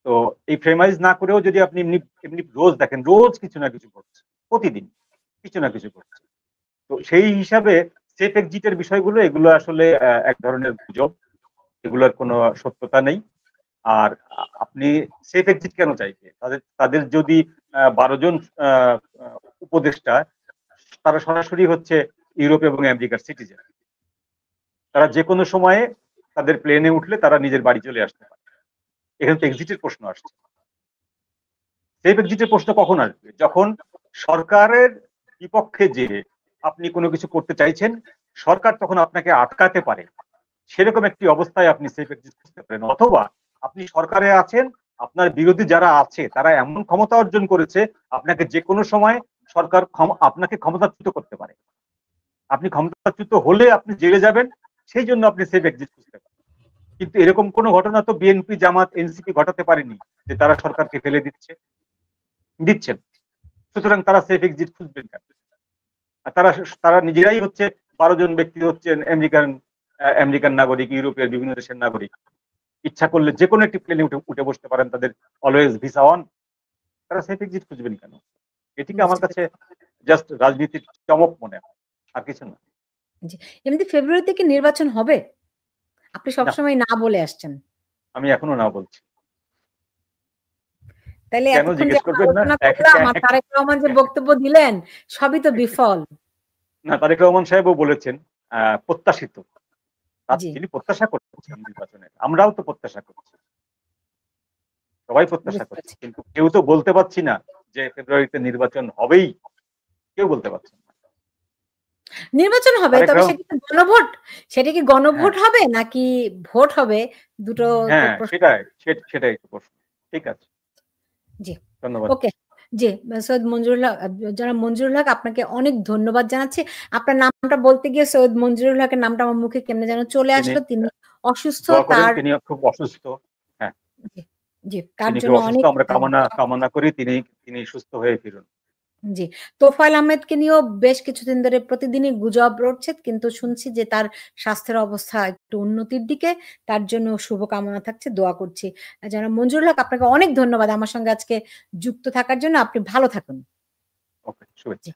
তো এই ফ্রেমাইজ না করেও যদি আপনি এমনি এমনি রোজ দেখেন, রোজ কিছু না কিছু ঘটছে, প্রতিদিন কিছু না কিছু ঘটছে। তো সেই হিসাবে সেফ এক্সিটের বিষয়গুলো, এগুলো আসলে এক ধরনের গুজব, এগুলোর কোনো সত্যতা নেই। আর আপনি সেফ এক্সিট কেন চাইবে? তাদের যদি 12 জন উপদেষ্টা, তারা সরাসরি হচ্ছে ইউরোপ এবং আমেরিকার সিটিজেন, তারা যে কোনো সময়ে তাদের প্লেনে উঠলে তারা নিজের বাড়ি চলে আসতে পারে। এখানে তো এক্সিটের প্রশ্ন আসছে। সেফ এক্সিটের প্রশ্ন কখন আসবে? যখন সরকারের বিপক্ষে যে আপনি কোনো কিছু করতে চাইছেন, সরকার তখন আপনাকে আটকাতে পারে, সেরকম একটি অবস্থায় আপনি সেফ এক্সিট করতে পারেন। অথবা আপনি সরকারে আছেন, আপনার বিরোধী যারা আছে তারা এমন ক্ষমতা অর্জন করেছে, আপনাকে যে কোনো সময় সরকার আপনাকে ক্ষমতাচ্যুত করতে পারে। আপনি ক্ষমতাচ্যুত হলে আপনি জেলে যাবেন, সেই জন্য আপনি সেফ এক্সিট খুঁজতে পারেন। কিন্তু এরকম কোনো ঘটনা তো বিএনপি, জামাত, এনসিপি ঘটাতে পারেনি যে তারা সরকারকে ফেলে দিচ্ছেন। সুতরাং তারা সেফ এক্সিট খুঁজবেন কেন? তারা নিজেরাই হচ্ছে 12 জন ব্যক্তি হচ্ছেন আমেরিকান নাগরিক, ইউরোপের বিভিন্ন দেশের নাগরিক। ইচ্ছা করলে যে কোনো একটি প্লেনে উঠে বসতে পারেন, তাদের অলওয়েজ ভিসা অন। তারা সেফ এক্সিট খুঁজবেন কেন? এটিকে আমার কাছে জাস্ট রাজনীতির চমক মনে হয়, আর কিছু না। এমনি ফেব্রুয়ারিতে কি নির্বাচন হবে? আপনি সবসময় না বলে আসছেন। আমি এখনো না বলছি। তাহলে কেন জিজ্ঞেস করবেন না? আলোচনা করলাম আর তারেক রহমান যে বক্তব্য দিলেন, সবই তো বিফল। না, তারেক রহমান সাহেবও বলেছেন প্রত্যাশিত। জি, তিনি প্রত্যাশা করছেন নির্বাচনের। আমরাও তো প্রত্যাশা করছি। সবাই প্রত্যাশা বুঝতে করছি। পারছি। কিন্তু কেউ তো বলতে পারছি না যে ফেব্রুয়ারিতে নির্বাচন হবেই। কেউ বলতে পারছেন না। নির্বাচন হবে, তারেক তবে রহমান, সেটা কি গণভোট? সেটা কি হ্যাঁ, গণভোট হবে নাকি ভোট হবে? দুটো তো হ্যাঁ, প্রশ্ন। সেটাই তো প্রশ্ন। ঠিক আছে। জি, ধন্যবাদ। ওকে। জি, সৈয়দ মঞ্জুরুল হক, জনাব মঞ্জুরুল হক, আপনাকে অনেক ধন্যবাদ জানাচ্ছি। আপনার নামটা বলতে গিয়ে সৈয়দ মঞ্জুরুল হকের নামটা আমার মুখে কেমনে যেন চলে তিনি আসলো। তিনি অসুস্থ। দোয়া করেন, তার তিনি খুব অসুস্থ। হ্যাঁ, জি, জি, তার তিনি খুব জন্য অসুস্থ। অনেক আমরা কামনা করি তিনি সুস্থ হয়ে ফিরুন। জি। তোফায়েল আহমেদকে নিয়েও বেশ কিছুদিন ধরে প্রতিদিনই গুজব রটছে। কিন্তু শুনছি যে তার স্বাস্থ্যের অবস্থা একটু উন্নতির দিকে। তার জন্য শুভকামনা থাকছে, দোয়া করছি। জনাব মঞ্জুরুল হক, আপনাকে অনেক ধন্যবাদ আমার সঙ্গে আজকে যুক্ত থাকার জন্য। আপনি ভালো থাকুন। ওকে, জি। শুভেচ্ছা।